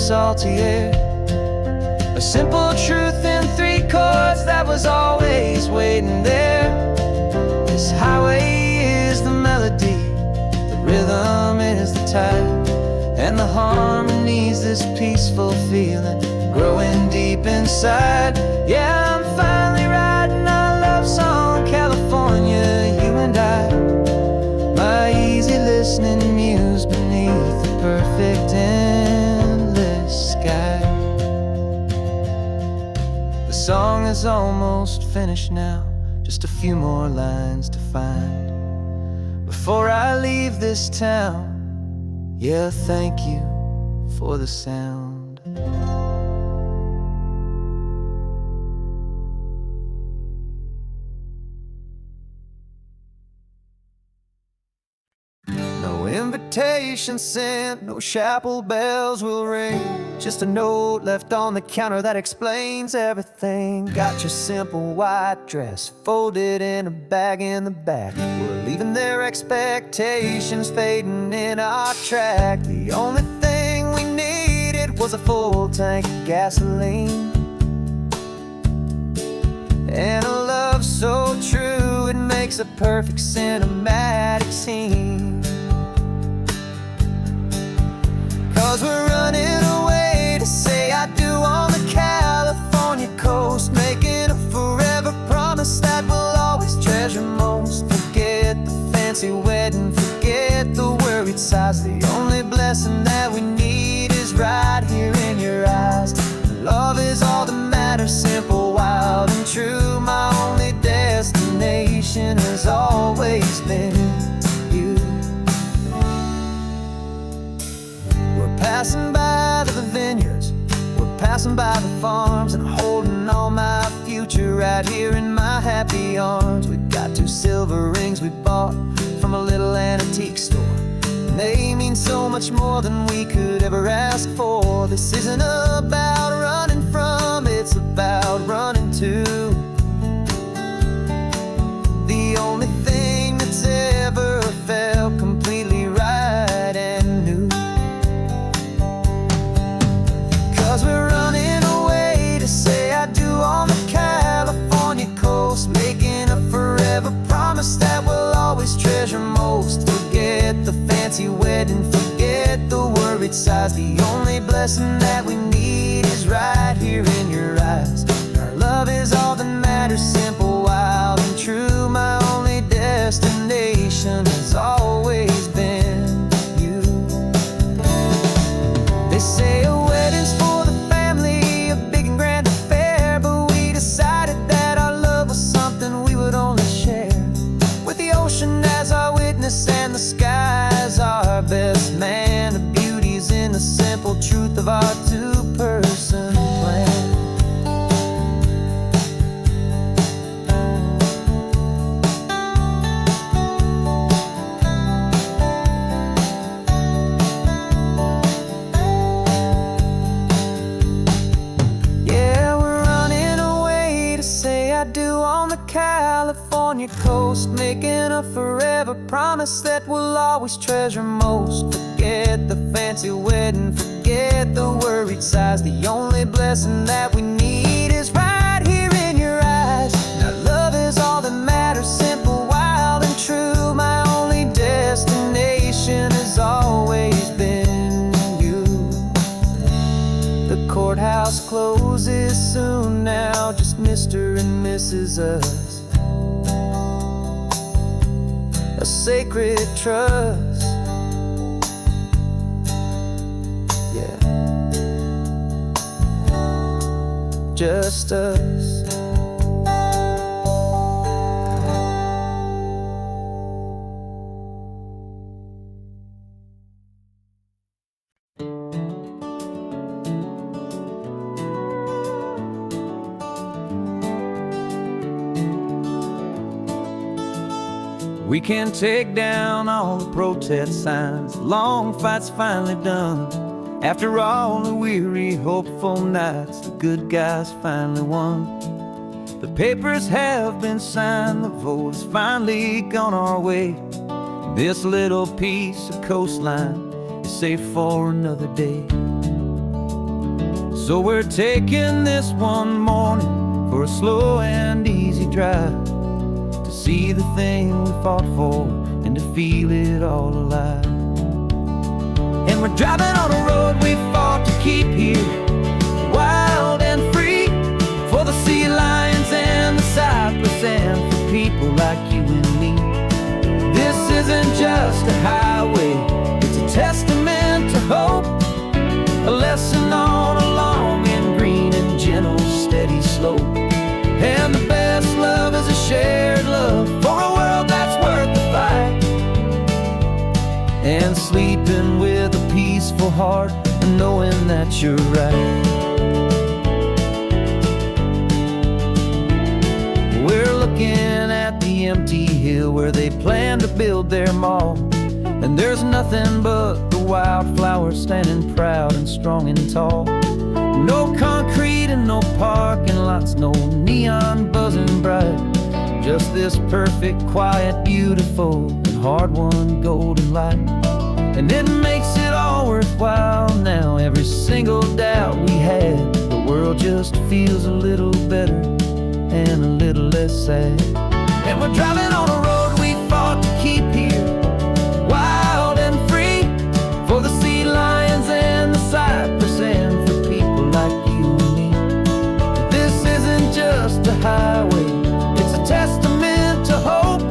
Salty air, a simple truth in 3 chords that was always waiting there. This highway is the melody, the rhythm is the tide, and the harmony's this peaceful feeling growing deep inside. Yeah, I'm finally writing our love song, California, you and I. My easy listening muse beneath the perfect sky. The song is almost finished now, just a few more lines to find before I leave this town. Yeah, thank you for the sound. No invitation sent, no chapel bells will ring, just a note left on the counter that explains everything. Got your simple white dress folded in a bag in the back. We're leaving their expectations fading in our track. The only thing we needed was a full tank of gasoline, and a love so true it makes a perfect cinematic scene. 'Cause we're running away to say I do on the California coast, making a forever promise that we'll always treasure most. Forget the fancy wedding, forget the worried sighs. The only blessing that we need is right here in your eyes. Love is all that matters, simple, wild, and true. My only destination has always been you. Passing by the vineyards, we're passing by the farms, and holding all my future right here in my happy arms. We've got 2 silver rings we bought from a little antique store, and they mean so much more than we could ever ask for. This isn't about running from, it's about running to. The only thing that's ever felt completely right and new. 'Cause we're running away to say I do on the California coast, making a forever promise that we'll always treasure most. Forget the fancy wedding, forget the worried sighs. The only blessing that we need is right here in your eyes. Our love is all that matters, simple, wild, and true. My only destination has always been you. They say a wedding's for the family the simple truth of our two-person plan. California coast, making a forever promise that we'll always treasure most. Forget the fancy wedding, forget the worried sighs. The only blessing that we need is right here in your eyes. Now love is all that matters, simple, wild and true. My only destination has always been you. The courthouse closes soon now, just Mr. and Mrs. Us. A sacred trust, yeah, just us. We can take down all the protest signs, long fights finally done. After all the weary, hopeful nights, the good guys finally won. The papers have been signed, the vote has finally gone our way. This little piece of coastline is safe for another day. So we're taking this one morning for a slow and easy drive, to see the thing we fought for and to feel it all alive. And we're driving on a road we fought to keep here, wild and free, for the sea lions and the cypress and for people like you and me. This isn't just a highway, it's a testament to hope, a lesson on a long and green and gentle steady slope. And the best love is a shared love for a world that's worth the fight, and sleeping with a peaceful heart and knowing that you're right. We're looking at the empty hill where they plan to build their mall, and there's nothing but the wildflowers standing proud and strong and tall. No concrete and no parking lots, no neon buzzing bright, just this perfect, quiet, beautiful, and hard-won golden light. And it makes it all worthwhile now, every single doubt we had. The world just feels a little better and a little less sad. And we're driving on a road we fought to keep here, wild and free, for the sea lions and the cypress and for people like you and me. This isn't just a highway, it's a testament to hope,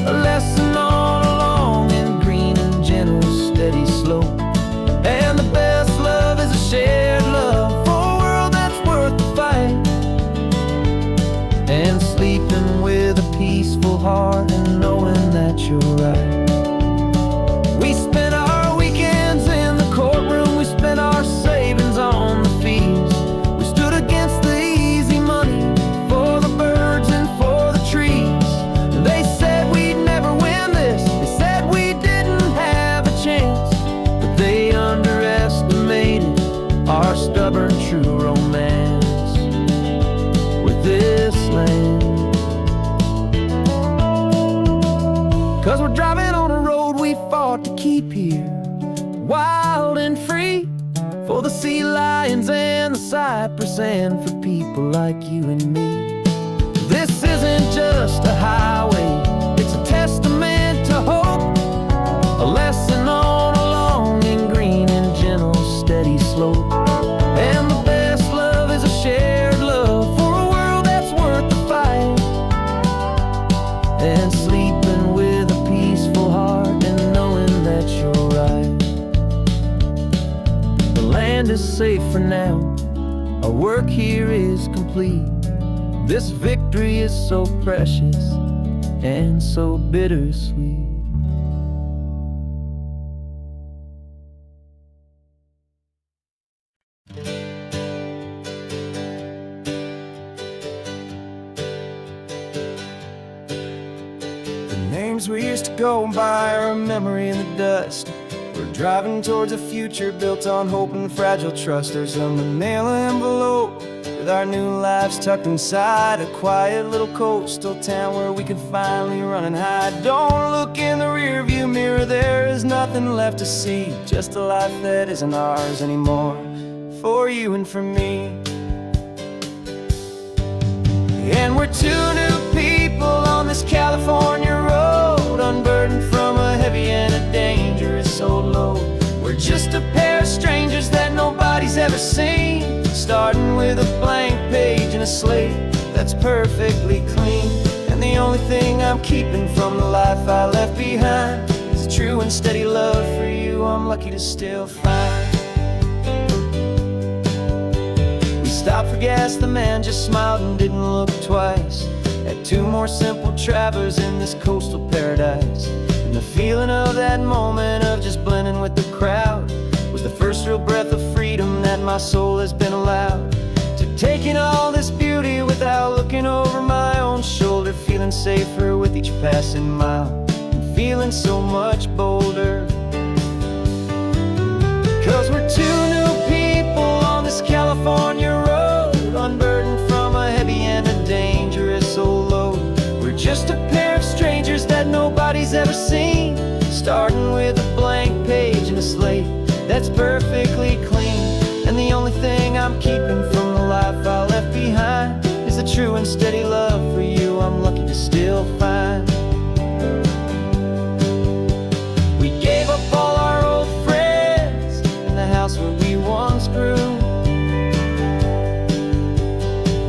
a lesson on a long and green and gentle steady slope. And the best love is a shared love for a world that's worth the fight, and sleeping with a peaceful heart and knowing that you're right. We spent our weekends in the courtroom, we spent our savings on the fees. We stood against the easy money for the birds and for the trees. They said we'd never win this, they said we didn't have a chance, but they underestimated our stubborn true romance with this land. 'Cause we're driving on a road we fought to keep here, wild and free, for the sea lions and the cypress and for people like you and me. This isn't just a highway, it's a testament to hope, a lesson on a long and green and gentle steady slope. And the best love is a shared love for a world that's worth the fight, and sleeping with a peaceful heart and knowing that you're right. The land is safe for now, our work here is complete. This victory is so precious and so bittersweet. dreams we used to go by are a memory in the dust. We're driving towards a future built on hope and fragile trust. There's a manila envelope with our new lives tucked inside, a quiet little coastal town where we can finally run and hide. Don't look in the rearview mirror, there is nothing left to see, just a life that isn't ours anymore, for you and for me. And we're two new people on this California road, unburdened from a heavy and a dangerous old load. We're just a pair of strangers that nobody's ever seen, starting with a blank page and a slate that's perfectly clean. And the only thing I'm keeping from the life I left behind is a true and steady love for you I'm lucky to still find. We stopped for gas, the man just smiled and didn't look twice. Had two more simple travelers in this coastal paradise. And the feeling of that moment of just blending with the crowd was the first real breath of freedom that my soul has been allowed to take in all this beauty without looking over my own shoulder, feeling safer with each passing mile and feeling so much bolder. 'Cause we're two new people on this California road, unburdened from a heavy and a dangerous old load. We're just a pair of strangers that nobody's ever seen, starting with a blank page and a slate that's perfectly clean. And the only thing I'm keeping from the life I left behind is the true and steady love for you I'm lucky to still find. We gave up all our old friends and the house where we once grew.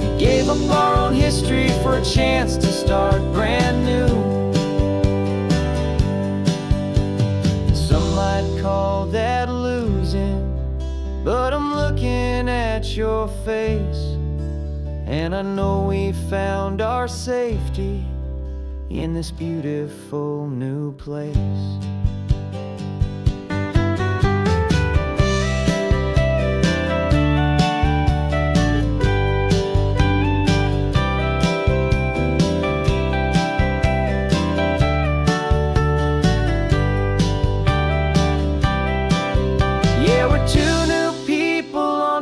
We gave up our own history for a chance to start brand new. Some might call that losing, but I'm looking at your face, and I know we found our safety in this beautiful new place.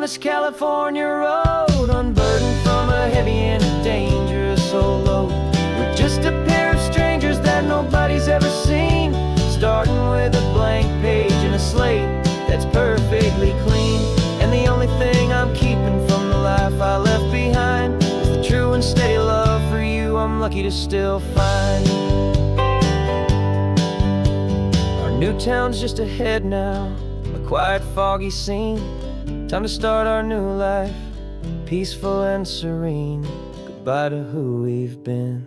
This California road, unburdened from a heavy and a dangerous old load. We're just a pair of strangers that nobody's ever seen, starting with a blank page and a slate that's perfectly clean. And the only thing I'm keeping from the life I left behind is the true and steady love for you I'm lucky to still find. Our new town's just ahead now, a quiet foggy scene. Time to start our new life, peaceful and serene. Goodbye to who we've been.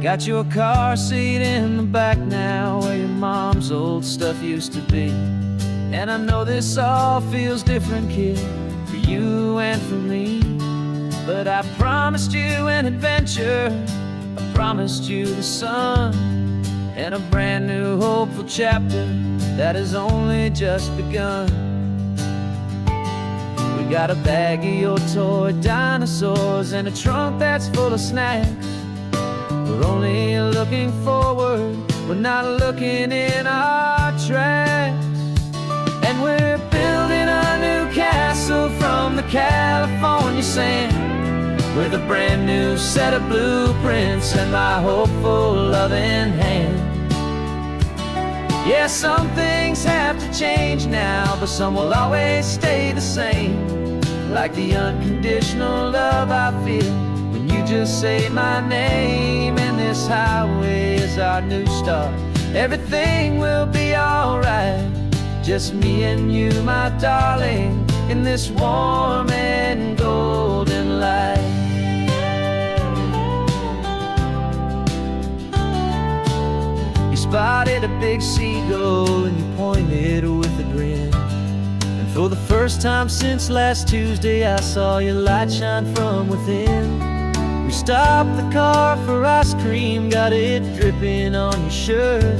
Got you a car seat in the back now, where your mom's old stuff used to be. And I know this all feels different, kid, for you and for me. But I promised you an adventure, I promised you the sun, and a brand new hopeful chapter that has only just begun. We got a bag of your toy dinosaurs and a trunk that's full of snacks. We're only looking forward, we're not looking in our tracks. And we're building a new castle from the California sand, with a brand new set of blueprints and my hopeful loving hand. Yeah, some things have to change now, but some will always stay the same, like the unconditional love I feel when you just say my name. And this highway is our new start, everything will be alright. Just me and you, my darling, in this warm and golden light. You spotted a big seagull and you pointed with a grin. And for the first time since last Tuesday, I saw your light shine from within. We stopped the car for ice cream, got it dripping on your shirt.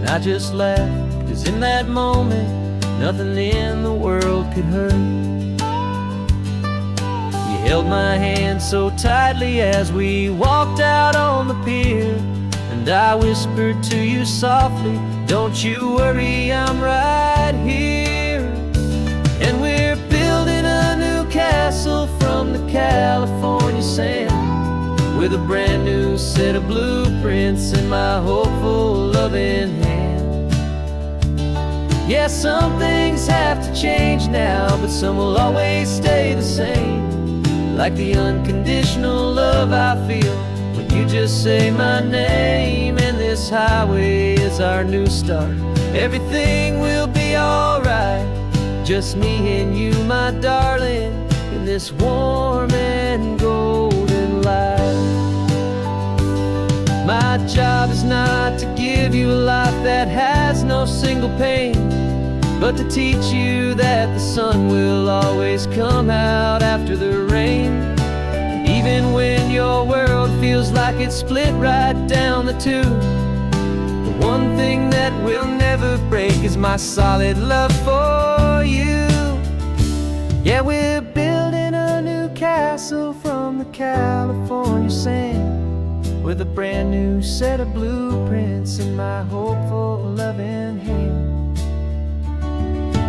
And I just laughed, 'cause in that moment nothing in the world could hurt. You held my hand so tightly as we walked out on the pier, and I whispered to you softly, don't you worry, I'm right here. And we're building a new castle from the California sand, with a brand new set of blueprints in my hopeful, loving hand. Yeah, some things have to change now, but some will always stay the same. Like the unconditional love I feel when you just say my name. And this highway is our new start. Everything will be alright, just me and you, my darling, in this warm and golden light. My job is not to give you a life that has no single pain, but to teach you that the sun will always come out after the rain. And even when your world feels like it's split right down the two, the one thing that will never break is my solid love for you. Yeah, we're building a new castle from the California sand, with a brand new set of blueprints in my hopeful, loving hand.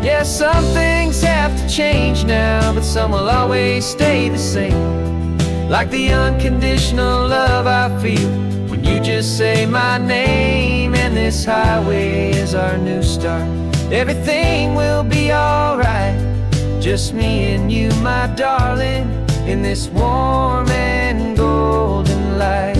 Yeah, some things have to change now, but some will always stay the same. Like the unconditional love I feel when you just say my name. And this highway is our new start. Everything will be alright, just me and you, my darling, in this warm and golden light.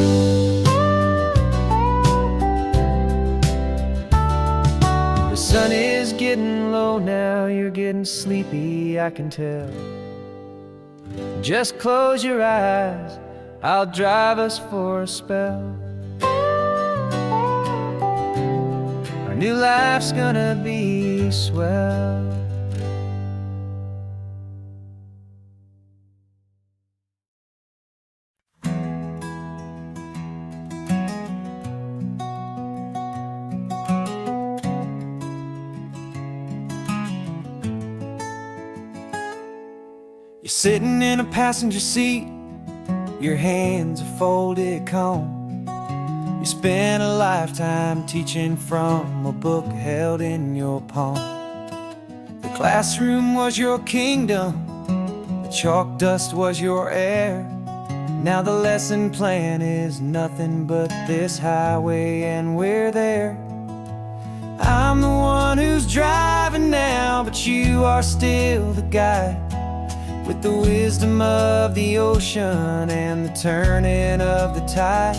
The sun is getting low now, you're getting sleepy, I can tell. Just close your eyes, I'll drive us for a spell. Our new life's gonna be swell. You're sitting in a passenger seat, your hands are folded calm. You spent a lifetime teaching from a book held in your palm. The classroom was your kingdom, the chalk dust was your air. Now the lesson plan is nothing but this highway, and we're there. I'm the one who's driving now, but you are still the guide, with the wisdom of the ocean and the turning of the tide.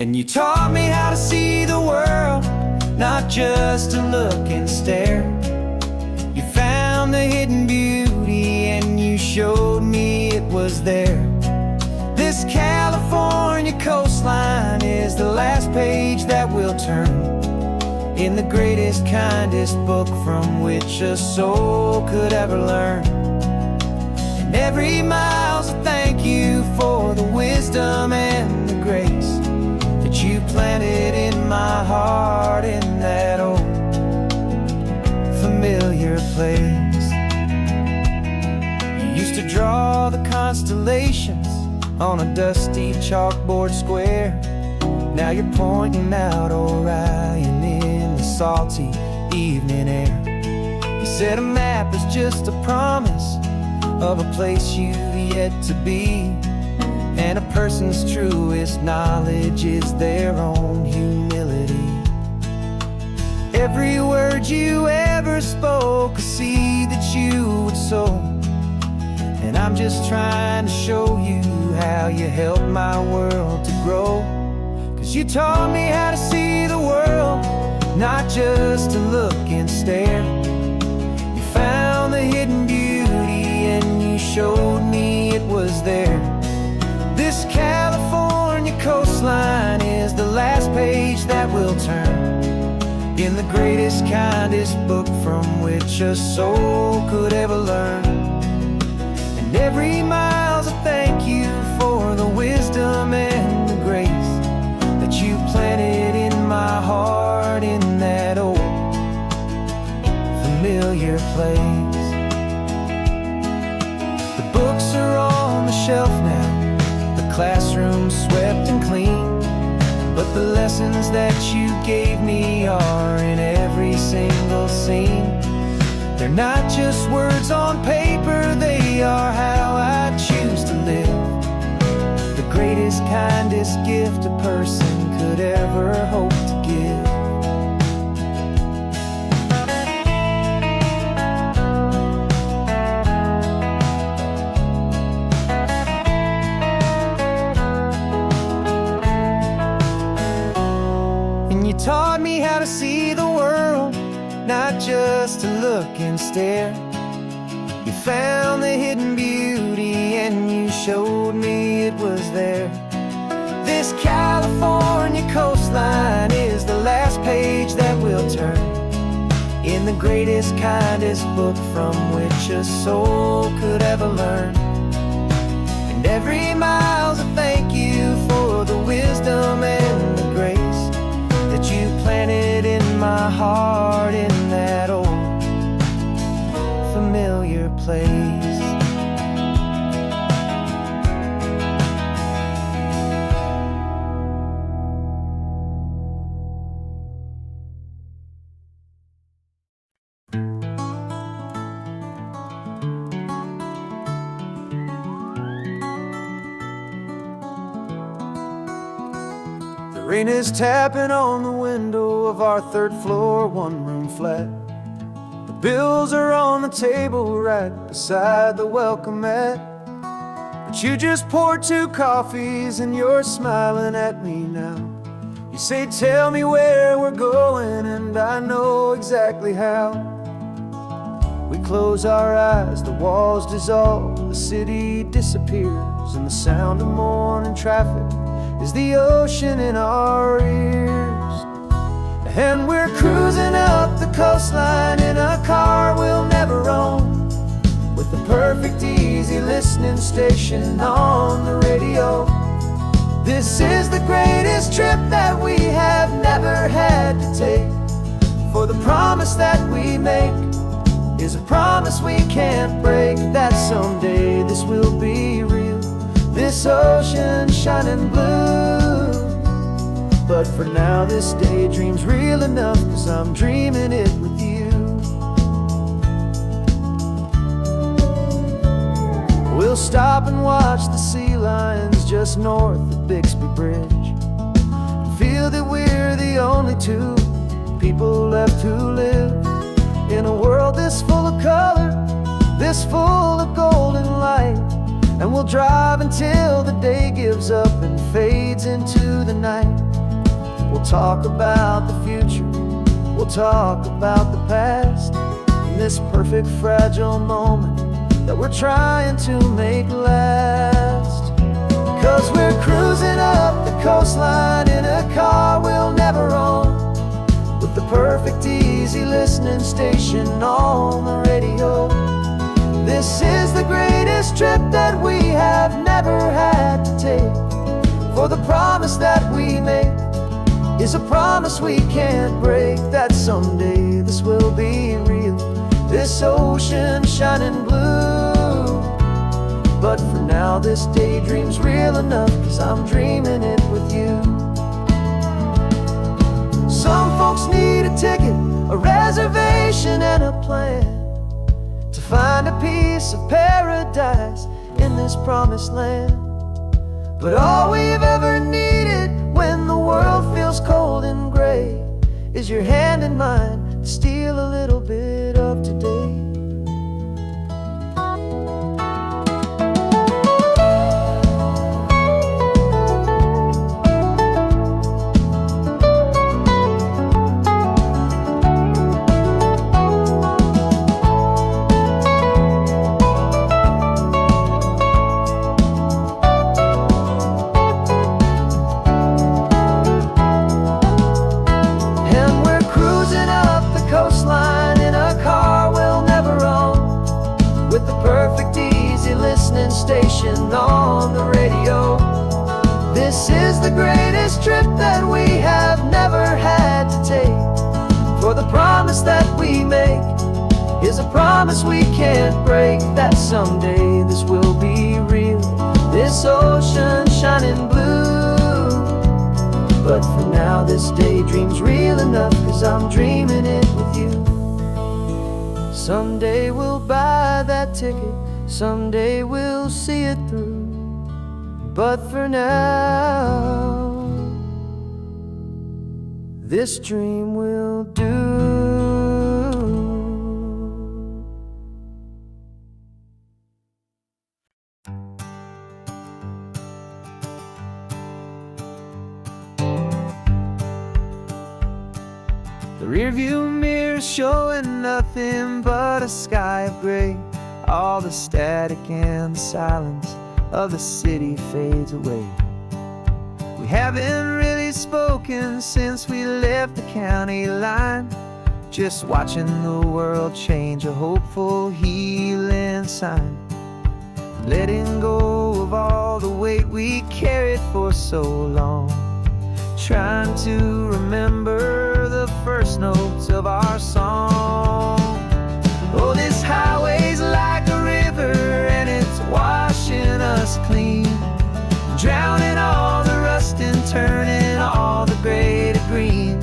And you taught me how to see the world, not just to look and stare. You found the hidden beauty and you showed me it was there. This California coastline is the last page that we'll turn in the greatest, kindest book from which a soul could ever learn. And every mile's a thank you for the wisdom and the grace that you planted in my heart in that old familiar place. You used to draw the constellations on a dusty chalkboard square. Now you're pointing out Orion in the salty evening air. You said a map is just a promise of a place you've yet to be, and a person's truest knowledge is their own humility. Every word you ever spoke, a seed that you would sow, and I'm just trying to show you how you helped my world to grow. 'Cause you taught me how to see the world, not just to look and stare. You found the hidden beauty and you showed me it was there. This California coastline is the last page that we'll turn in the greatest, kindest book from which a soul could ever learn. And every mile's a thank you for the wisdom and the grace that you planted in my heart in that place. The books are on the shelf now, the classroom swept and clean, but the lessons that you gave me are in every single scene. They're not just words on paper, they are how I choose to live. The greatest, kindest gift a person could ever hope to give. And you taught me how to see the world, not just to look and stare. You found the hidden beauty and you showed me it was there. This California coastline is the last page that we'll turn in the greatest, kindest book from which a soul could ever learn. And every mile's a thank you for the wisdom and the grace that you planted in my heart in that old familiar place. The rain is tapping on the window of our third floor, one-room flat. The bills are on the table right beside the welcome mat. But you just poured 2 coffees and you're smiling at me now. You say, tell me where we're going, and I know exactly how. We close our eyes, the walls dissolve, the city disappears, and the sound of morning traffic is the ocean in our ears. And we're cruising up the coastline in a car we'll never own, with the perfect easy listening station on the radio. This is the greatest trip that we have never had to take, for the promise that we make is a promise we can't break, that someday this will be real, this ocean shining blue. But for now this daydream's real enough, 'cause I'm dreaming it with you. We'll stop and watch the sea lions just north of Bixby Bridge, and feel that we're the only 2 people left who live in a world this full of color, this full of golden light. And we'll drive until the day gives up and fades into the night. We'll talk about the future, we'll talk about the past, in this perfect fragile moment that we're trying to make last. 'Cause we're cruising up the coastline in a car we'll never own, with the perfect easy listening station on the radio. This is the greatest trip that we have never had to take, for the promise that we make is a promise we can't break, that someday this will be real, this ocean shining blue. But for now this daydream's real enough, 'cause I'm dreaming it with you. Some folks need a ticket, a reservation and a plan to find a piece of paradise in this promised land. But all we've ever needed when the world feels cold and gray is your hand in mine to steal a little bit of today. Station on the radio. This is the greatest trip that we have never had to take, for the promise that we make is a promise we can't break, that someday this will be real, this ocean shining blue. But for now this daydream's real enough, 'cause I'm dreaming it with you. Someday we'll buy that ticket, someday we'll see it through. But for now, this dream will do. The rearview mirror showing nothing but a sky of gray. All the static and the silence of the city fades away. We haven't really spoken since we left the county line, just watching the world change, a hopeful healing sign. Letting go of all the weight we carried for so long, trying to remember the first notes of our song. Oh, this highway's like a river and it's washing us clean, drowning all the rust and turning all the gray to green.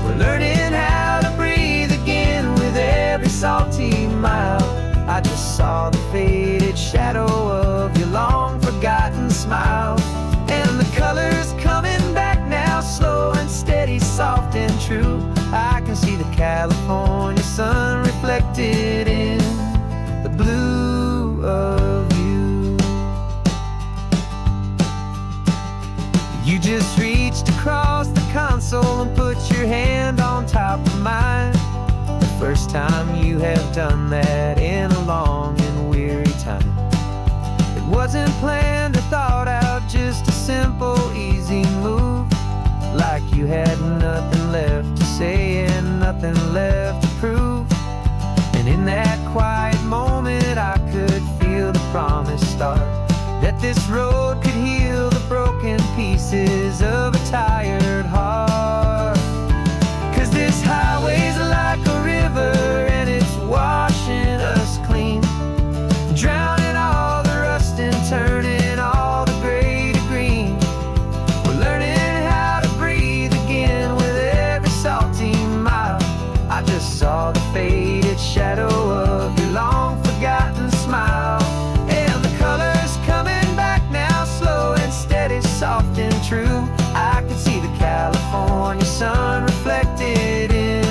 We're learning how to breathe again with every salty mile. I just saw the faded shadow of your long forgotten smile, and the colors coming back now, slow and steady, soft and true. I can see the California sun reflected in the blue of you. You just reached across the console and put your hand on top of mine. The first time you have done that in a long and weary time. It wasn't planned or thought out, just a simple, easy move. Like you had nothing left to say and nothing left to prove. And in that quiet moment I could feel the promise start, that this road could heal the broken pieces of a tired heart. 'Cause this highway's like a river and it's washing us clean, drowning all the rust and turning all the gray to green. We're learning how to breathe again with every salty mile. I just saw the faded shadow of your long forgotten smile, and the colors coming back now, slow and steady, soft and true. I can see the California sun reflected in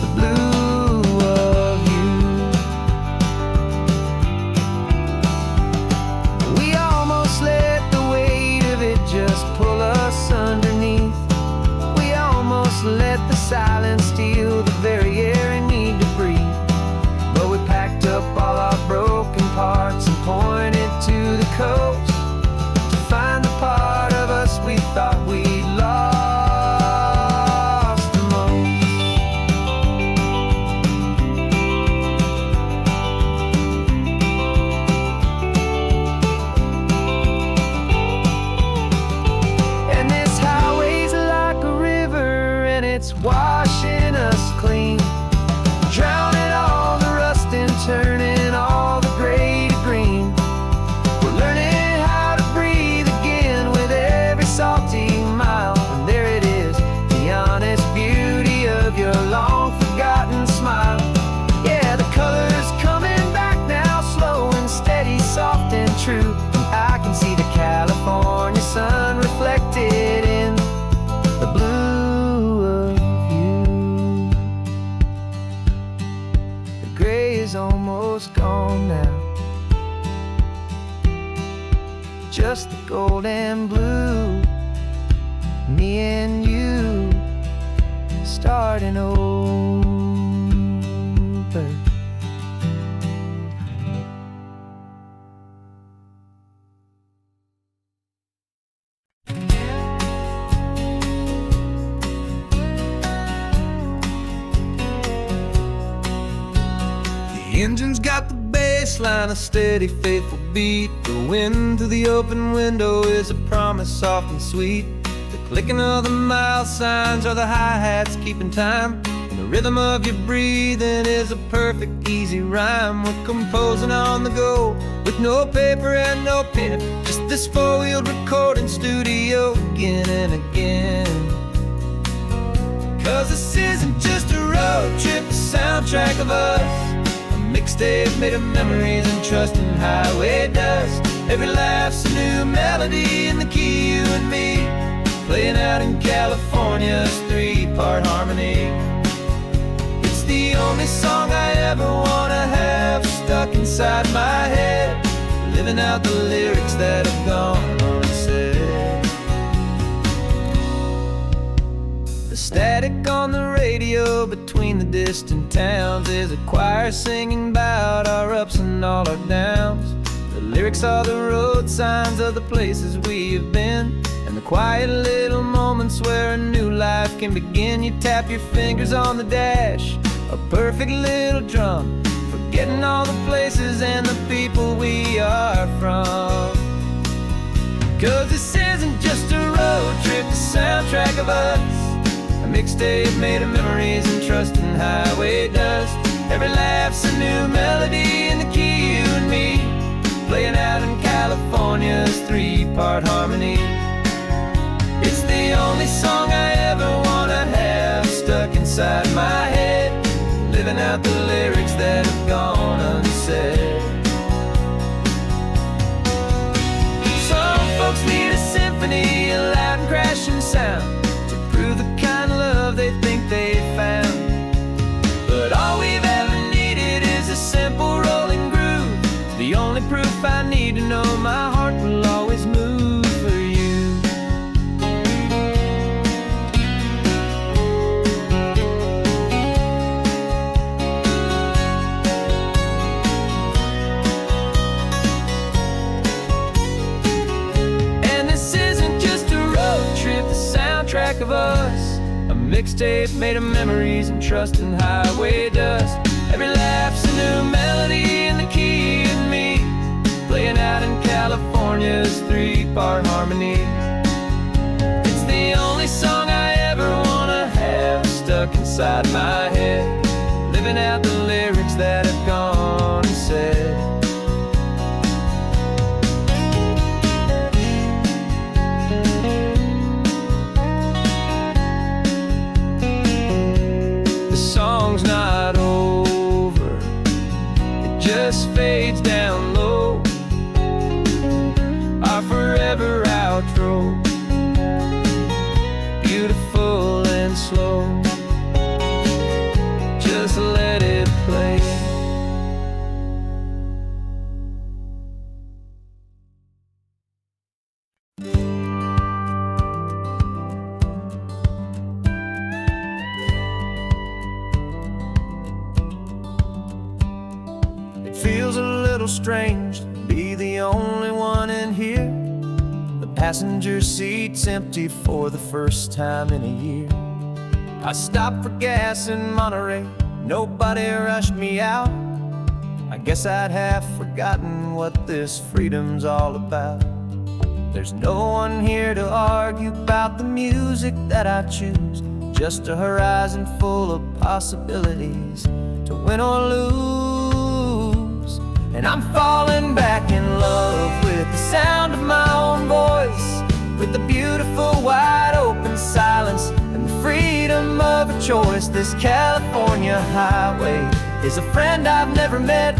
the blue of you. We almost let the weight of it just pull us underneath. We almost let the silence steal the very air I need to breathe. But we packed up all our broken parts and pointed to the coast to find the part of us we thought we lost the most. And this highway's like a river and it's washing us clean, drowning all the rust and turning all the gray to green. We're learning how to breathe again with every salty mile. And there it is, the honest beauty of your long forgotten smile. Yeah, the colors coming back now, slow and steady, soft and true. I can see the California sun reflected in the blue of you. The gray is almost gone now, just the gold and blue. Me and you starting over. The engine's got the bass line, a steady, faithful beat. The wind through the open window is a promise, soft and sweet. The clicking of the mile signs are the hi-hats keeping time. the rhythm of your breathing is a perfect, easy rhyme. We're composing on the go, with no paper and no pen, just this four-wheeled recording studio again and again. 'Cause this isn't just a road trip, the soundtrack of us, a mixtape made of memories and trust in highway dust. Every laugh's a new melody in the key, you and me, playing out in California's three-part harmony. It's the only song I ever wanna have stuck inside my head, living out the lyrics that have gone unsaid. The static on the radio between the distant towns is a choir singing about our ups and all our downs. The lyrics are the road signs of the places we have been, and the quiet little moments where a new life can begin. You tap your fingers on the dash, a perfect little drum, forgetting all the places and the people we are from. 'Cause this isn't just a road trip, the soundtrack of us, a mixtape made of memories and trust in highway dust. Every laugh's a new melody in the key, you and me, playing out in California's three-part harmony. It's the only song I ever wanna have stuck inside my head, living out the lyrics that have gone unsaid. Some folks need a symphony, a loud and crashing sound, to prove the kind of love they think they found. But all we've ever needed is a simple rolling groove, the only proof I need to know my heart will always move for you. And this isn't just a road trip, the soundtrack of us, a mixtape made of memories and trust in highway dust. Every laugh's a new melody in the key, and me, playing out in California's three-part harmony. It's the only song I ever wanna have stuck inside my head, living out the lyrics that have gone unsaid. The song's not over, it just fades down low, our forever outro, beautiful and slow. Just let it play. It feels a little strange to be the only one in here. The passenger seat's empty for the first time in a year. I stopped for gas in Monterey, nobody rushed me out. I guess I'd have forgotten what this freedom's all about. There's no one here to argue about the music that I choose, just a horizon full of possibilities to win or lose. And I'm falling back in love with the sound of my own voice, with the beautiful wide open silence and the freedom of a choice. This California highway is a friend I've never met,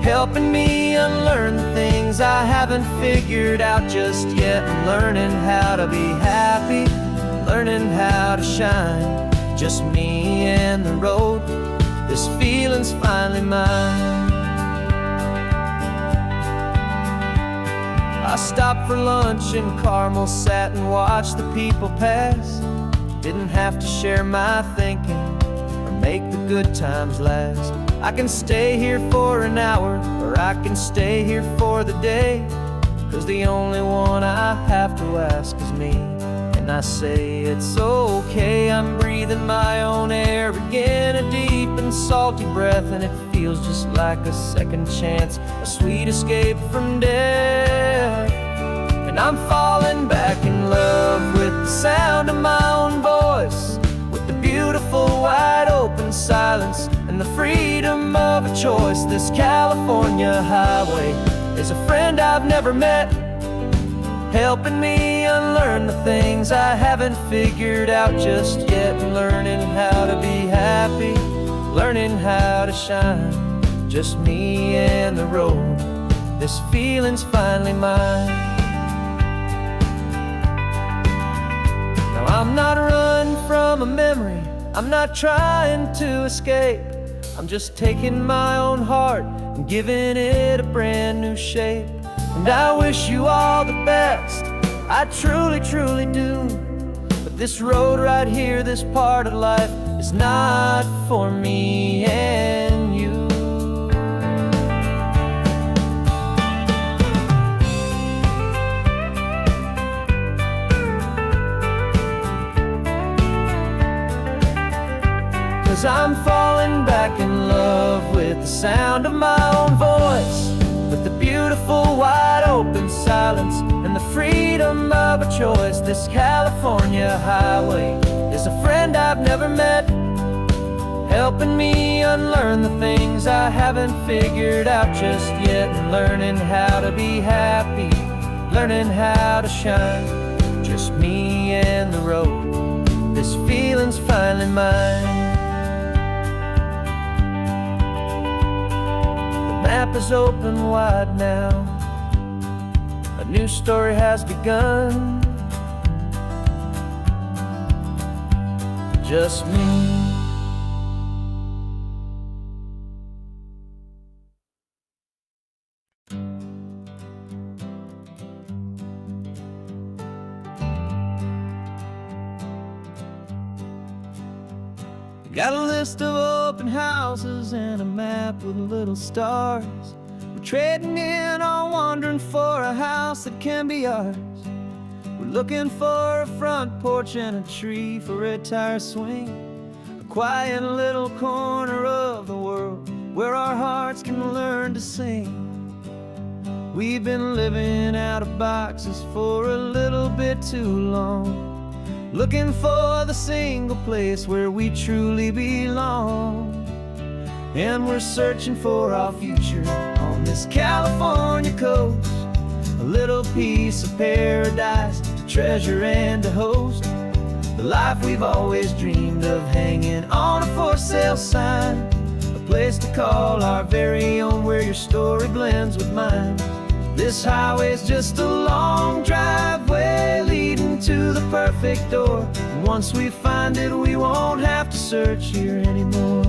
helping me unlearn the things I haven't figured out just yet. I'm learning how to be happy, learning how to shine, just me and the road. This feeling's finally mine. I stopped for lunch in Carmel, sat and watched the people pass. Didn't have to share my thinking or make the good times last. I can stay here for an hour, or I can stay here for the day, 'cause the only one I have to ask is me. And I say it's okay, I'm breathing my own air again, a deep and salty breath, and it feels just like a second chance, a sweet escape from death. And I'm falling back in love with the sound of my own voice, with the beautiful wide open silence and the freedom of a choice. This California highway is a friend I've never met, helping me unlearn the things I haven't figured out just yet, and learning how to be happy, learning how to shine. Just me and the road, this feeling's finally mine. Now I'm not running from a memory, I'm not trying to escape. I'm just taking my own heart and giving it a brand new shape. And I wish you all the best, I truly, truly do. But this road right here, this part of life, is not for me and you. 'Cause I'm falling back in love with the sound of my own voice, with the beautiful wide open silence and the freedom of a choice. This California highway is a friend I've never met, helping me unlearn the things I haven't figured out just yet, and learning how to be happy, learning how to shine. Just me and the road, this feeling's finally mine. The map is open wide now, a new story has begun. Just me. Got a list of open houses and a map with little stars. We're trading in on wandering for a house that can be ours. We're looking for a front porch and a tree for a tire swing, a quiet little corner of the world where our hearts can learn to sing. We've been living out of boxes for a little bit too long, looking for the single place where we truly belong. And we're searching for our future on this California coast, a little piece of paradise to treasure and to host, the life we've always dreamed of, hanging on a for sale sign, a place to call our very own where your story blends with mine. This highway's just a long driveway leading to the perfect door, and once we find it, we won't have to search here anymore.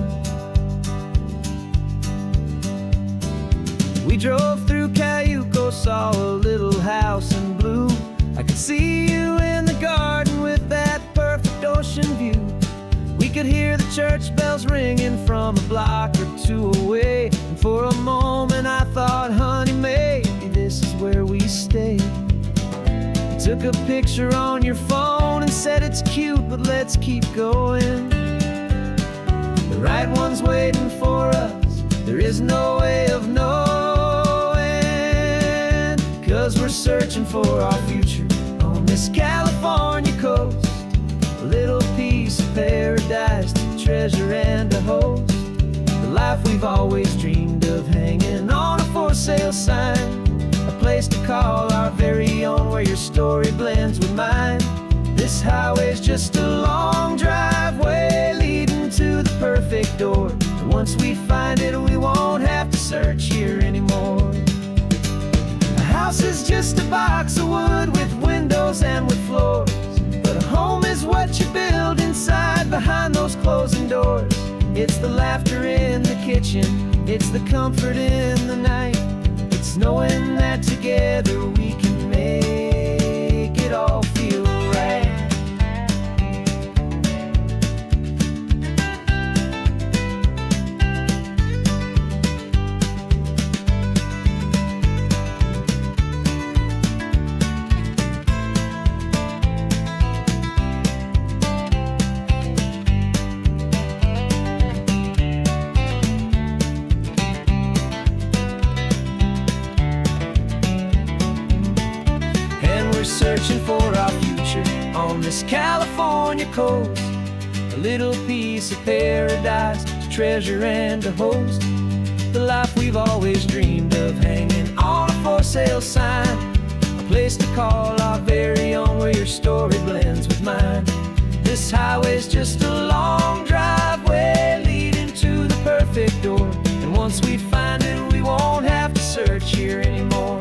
We drove through Cayuco, saw a little house in blue. I could see you in the garden with that perfect ocean view. We could hear the church bells ringing from a block or two away, and for a moment I thought, honey, maybe this is where we stay. You took a picture on your phone and said it's cute, but let's keep going. The right one's waiting for us, there is no way of knowing, 'cause we're searching for our future on this California coast, a little piece of paradise to treasure and to host, the life we've always dreamed of, hanging on a for sale sign, a place to call our very own where your story blends with mine. This highway's just a long driveway leading to the perfect door, and once we find it, we won't have to search here anymore. A house is just a box of wood with windows and with floors, but a home is what you build inside behind those closing doors. It's the laughter in the kitchen, it's the comfort in the night, it's knowing that together we can make it all feel right. Searching for our future on this California coast, a little piece of paradise to treasure and to host. The life we've always dreamed of, hanging on a for sale sign. A place to call our very own, where your story blends with mine. This highway's just a long driveway leading to the perfect door. And once we find it, we won't have to search here anymore.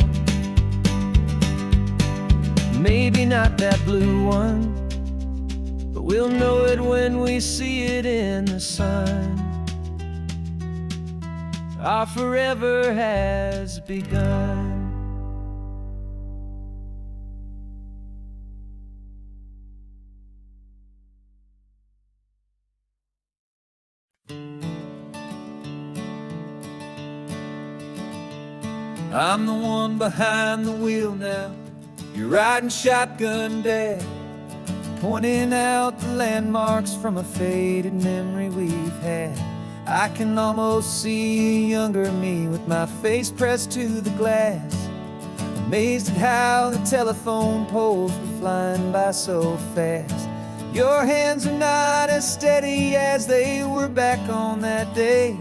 Maybe not that blue one, but we'll know it when we see it in the sun. Our forever has begun. I'm the one behind the wheel now. You're riding shotgun, Dad, pointing out the landmarks from a faded memory we've had. I can almost see a younger me with my face pressed to the glass, amazed at how the telephone poles were flying by so fast. Your hands are not as steady as they were back on that day,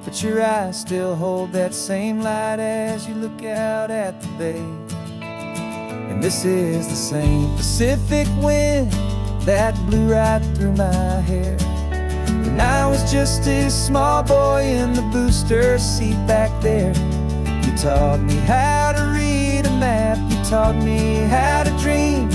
but your eyes still hold that same light as you look out at the bay. And this is the same Pacific wind that blew right through my hair when I was just a small boy in the booster seat back there. You taught me how to read a map, you taught me how to dream,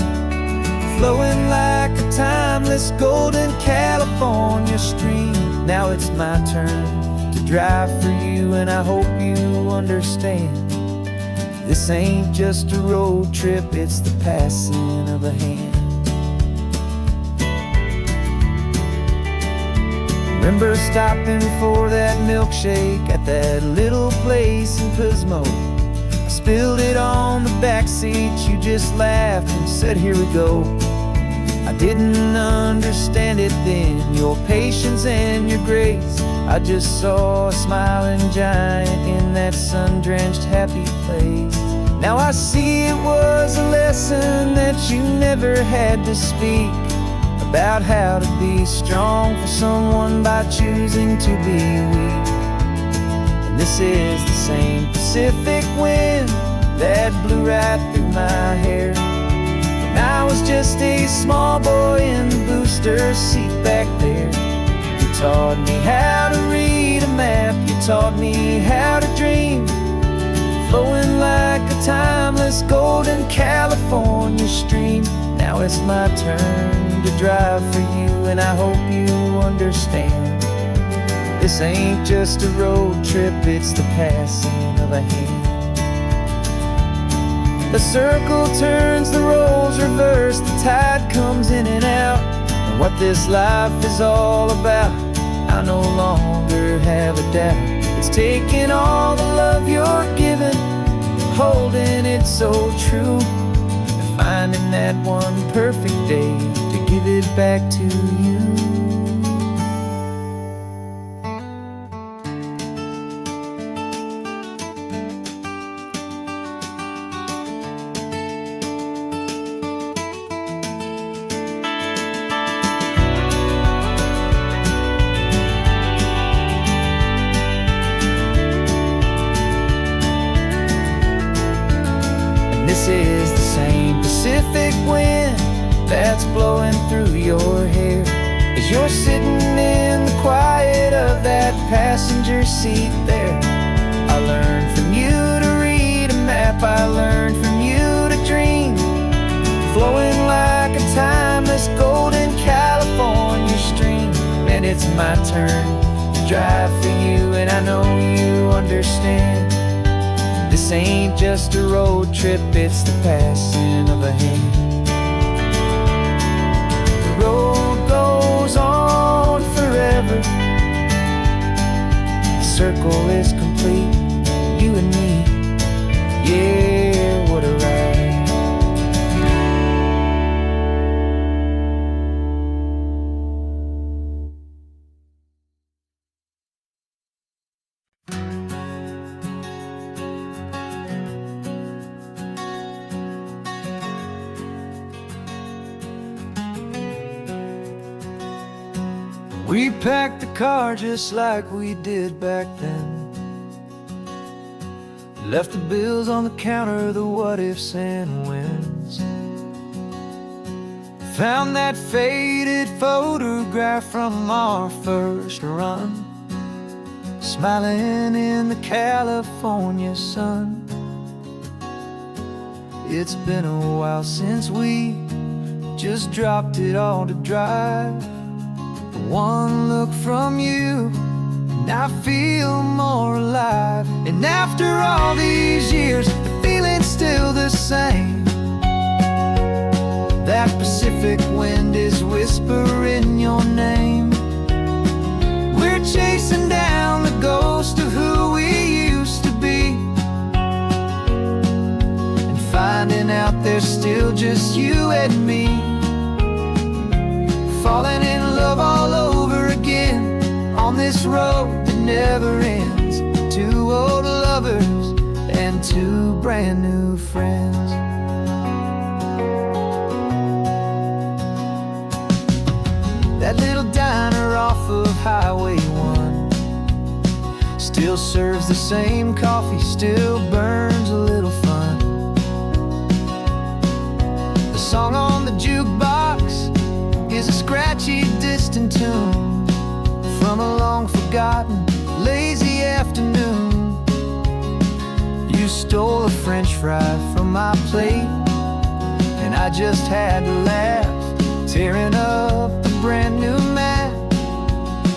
flowing like a timeless golden California stream. Now it's my turn to drive for you, and I hope you understand. This ain't just a road trip, it's the passing of a hand. Remember stopping for that milkshake at that little place in Pismo. I spilled it on the back seat, you just laughed and said, here we go. I didn't understand it then, your patience and your grace. I just saw a smiling giant in that sun-drenched happy place. Now I see it was a lesson that you never had to speak, about how to be strong for someone by choosing to be weak. And this is the same Pacific wind that blew right through my hair when I was just a small boy in the booster seat back there. You taught me how to read a map, you taught me how to dream, flowing like a timeless golden California stream. Now it's my turn to drive for you, and I hope you understand. This ain't just a road trip, it's the passing of a hand. The circle turns, the roles reverse, the tide comes in and out. And what this life is all about, I no longer have a doubt. It's taking all the love you're giving, holding it so true, and finding that one perfect day to give it back to you. This is the same Pacific wind that's blowing through your hair as you're sitting in the quiet of that passenger seat there. I learned from you to read a map, I learned from you to dream, flowing like a timeless golden California stream. And it's my turn to drive for you, and I know you understand. This ain't just a road trip, it's the passing of a hand. The road goes on forever, the circle is complete, you and me, yeah, what a ride. We packed the car just like we did back then. Left the bills on the counter, the what-ifs and whens. Found that faded photograph from our first run, smiling in the California sun. It's been a while since we just dropped it all to drive. One look from you and I feel more alive. And after all these years, the feeling's still the same. That Pacific wind is whispering your name. We're chasing down the ghost of who we used to be, and finding out there's still just you and me. Falling in love all over again on this road that never ends. Two old lovers and two brand new friends. That little diner off of Highway 1 still serves the same coffee, still burns a little fun. The song on the jukebox is a scratchy, distant tune from a long-forgotten, lazy afternoon. You stole a French fry from my plate, and I just had to laugh, tearing up the brand new map.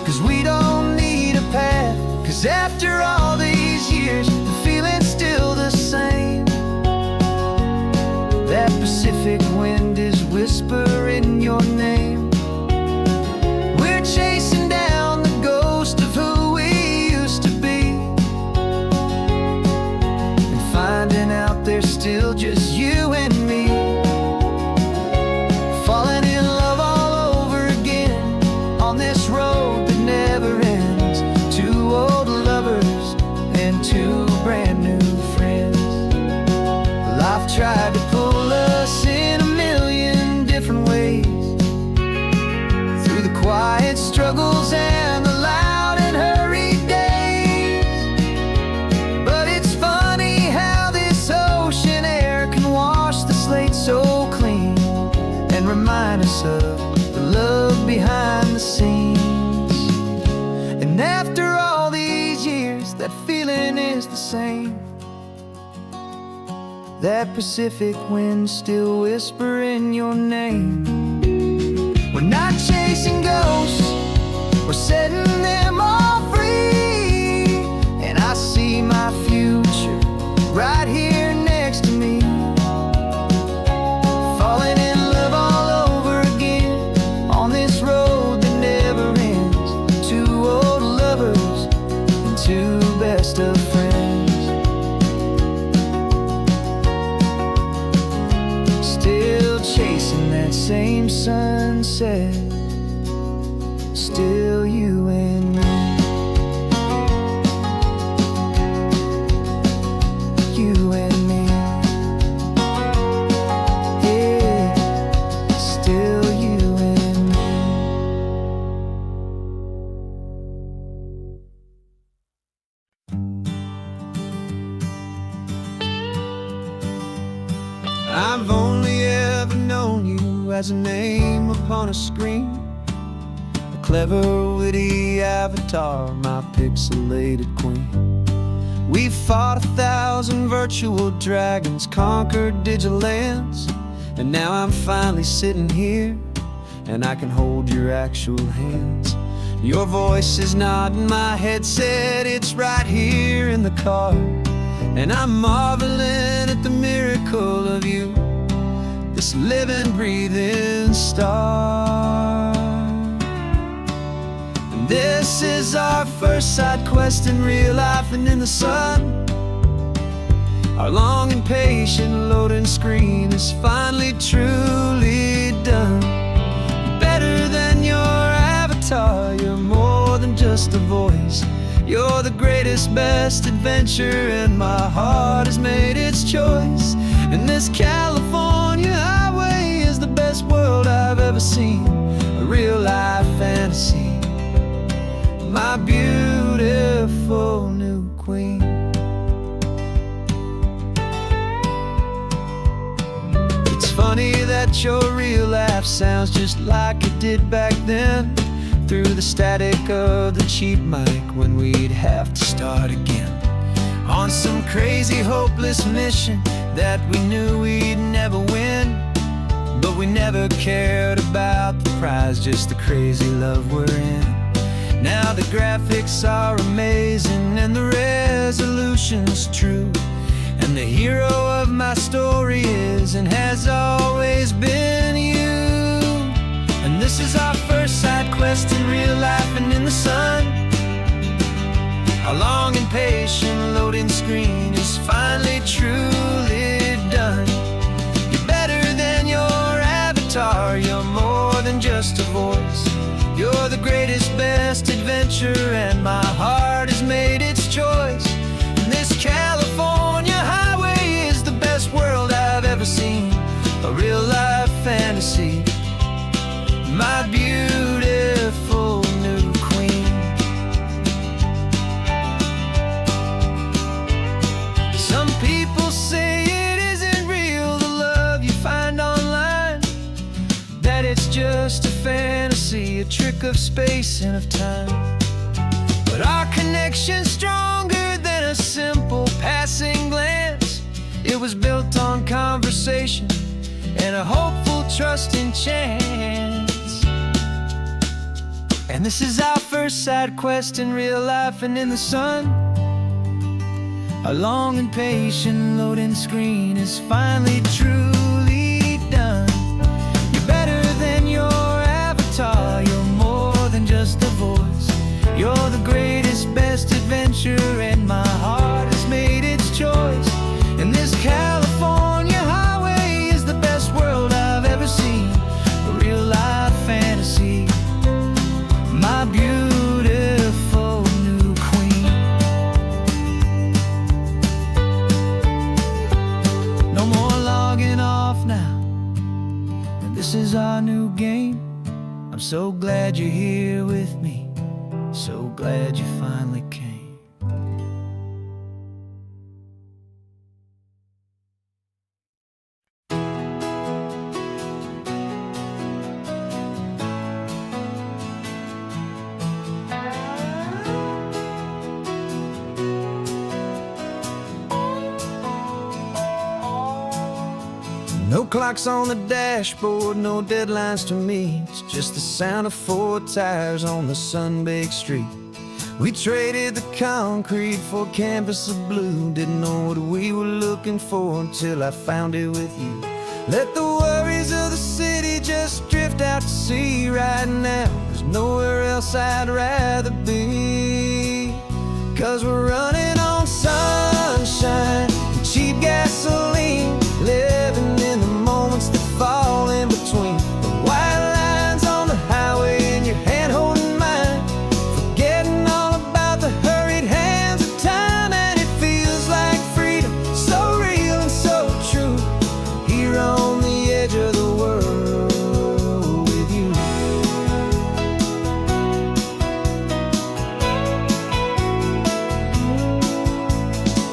'Cause we don't need a path, 'cause after all these years, the feeling's still the same. That Pacific wind is whispering your name. We're chasing down the ghost of who we used to be, and finding out there's still just you and me. Falling in love all over again on this road that never ends. Two old lovers and two brand new friends. Life tried to pull us in a million different ways, through the quiet struggles and the loud and hurried days. But it's funny how this ocean air can wash the slate so clean, and remind us of the love behind the scenes. And after all these years, that feeling is the same. That Pacific wind still whispering your name. We're not chasing ghosts, we're setting them all free. And I see my future right here next to me. Falling in love all over again on this road that never ends. Two old lovers and two best of friends. Still chasing that same sunset, still you and me. You and me. Yeah, still you and me. I've only ever known you as a name upon a screen, a clever, witty avatar, my pixelated queen. We fought 1,000 virtual dragons, conquered digital lands, and now I'm finally sitting here, and I can hold your actual hands. Your voice is not in my headset, it's right here in the car. And I'm marveling at the miracle of you, this living, breathing star. And this is our first side quest in real life and in the sun. Our long and patient loading screen is finally truly done. Better than your avatar, you're more than just a voice. You're the greatest, best adventure, and my heart has made its choice. And this California highway is the best world I've ever seen, a real life fantasy. my beautiful new queen. It's funny that your real laugh sounds just like it did back then, through the static of the cheap mic when we'd have to start again, on some crazy hopeless mission that we knew we'd never win. But we never cared about the prize, just the crazy love we're in. Now the graphics are amazing and the resolution's true, and the hero of my story is and has always been you. And this is our first side quest in real life and in the sun. Our long and patient loading screen is finally truly done. You're better than your avatar, you're more than just a voice. You're the greatest, best adventure, and my heart has made its choice. And this California highway is the best world I've ever seen, a real life fantasy, my beautiful new queen. Some people say it isn't real, the love you find online, that it's just a fantasy, a trick of space and of time. But our connection's stronger than a simple passing glance. It was built on conversation and a hopeful, trusting chance. And this is our first side quest in real life and in the sun. Our long and patient loading screen is finally truly done. You're better than your avatar, you're more than just a voice. You're the greatest, best adventure, and my heart has made its choice. And this California highway is the best world I've ever seen, a real life fantasy, my beautiful new queen. No more logging off now, and this is our new game. I'm so glad you're here with me, so glad you finally came. No clocks on the dashboard, no deadlines to meet, it's just the sound of 4 tires on the sun-baked street. We traded the concrete for a canvas of blue, didn't know what we were looking for until I found it with you. Let the worries of the city just drift out to sea right now. There's nowhere else I'd rather be, 'cause we're running on sunshine and cheap gasoline, living in the moments that fall in between the white lines on the highway and your hand holding mine, forgetting all about the hurried hands of time. And it feels like freedom, so real and so true, here on the edge of the world with you.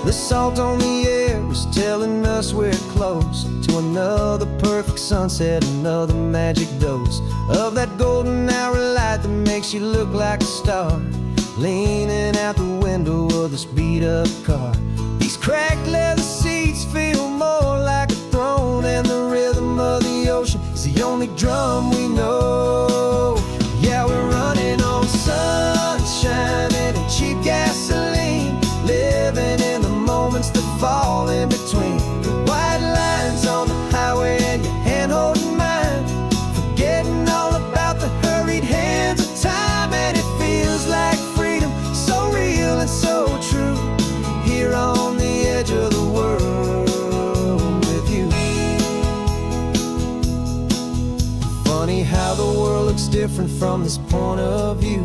The salt on the air was telling us we're close to another perfect sunset, another magic dose of that golden hour light that makes you look like a star, leaning out the window of this beat-up car. These cracked leather seats feel more like a throne, and the rhythm of the ocean is the only drum we know. Yeah, we're running on sunshine and cheap gasoline, living in the moments that fall in between the white lines on the highway and your hand holding mine, forgetting all about the hurried hands of time. And it feels like freedom, so real and so true, here on the edge of the world with you. Funny how the world looks different from this point of view.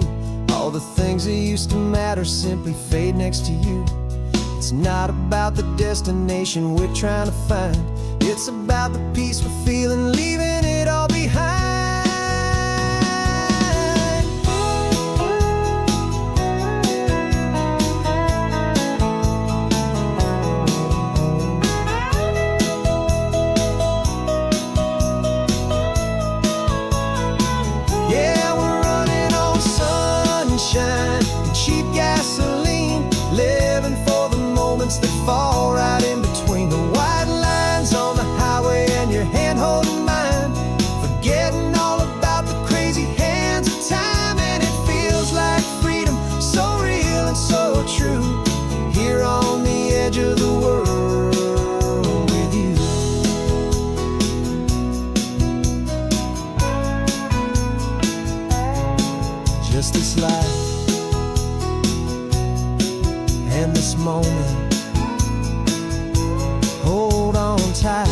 All the things that used to matter simply fade next to you. It's not about the destination we're trying to find, it's about the peace we're feeling, leaving it all behind. moments that fall right in between the white lines on the highway and your hand holding mine. Forgetting all about the crazy hands of time, and it feels like freedom, so real and so true. Here on the edge of the world with you. Just this life and this moment, hold on tight.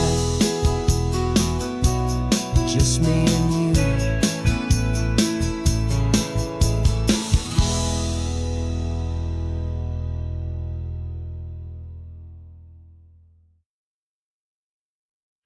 Just me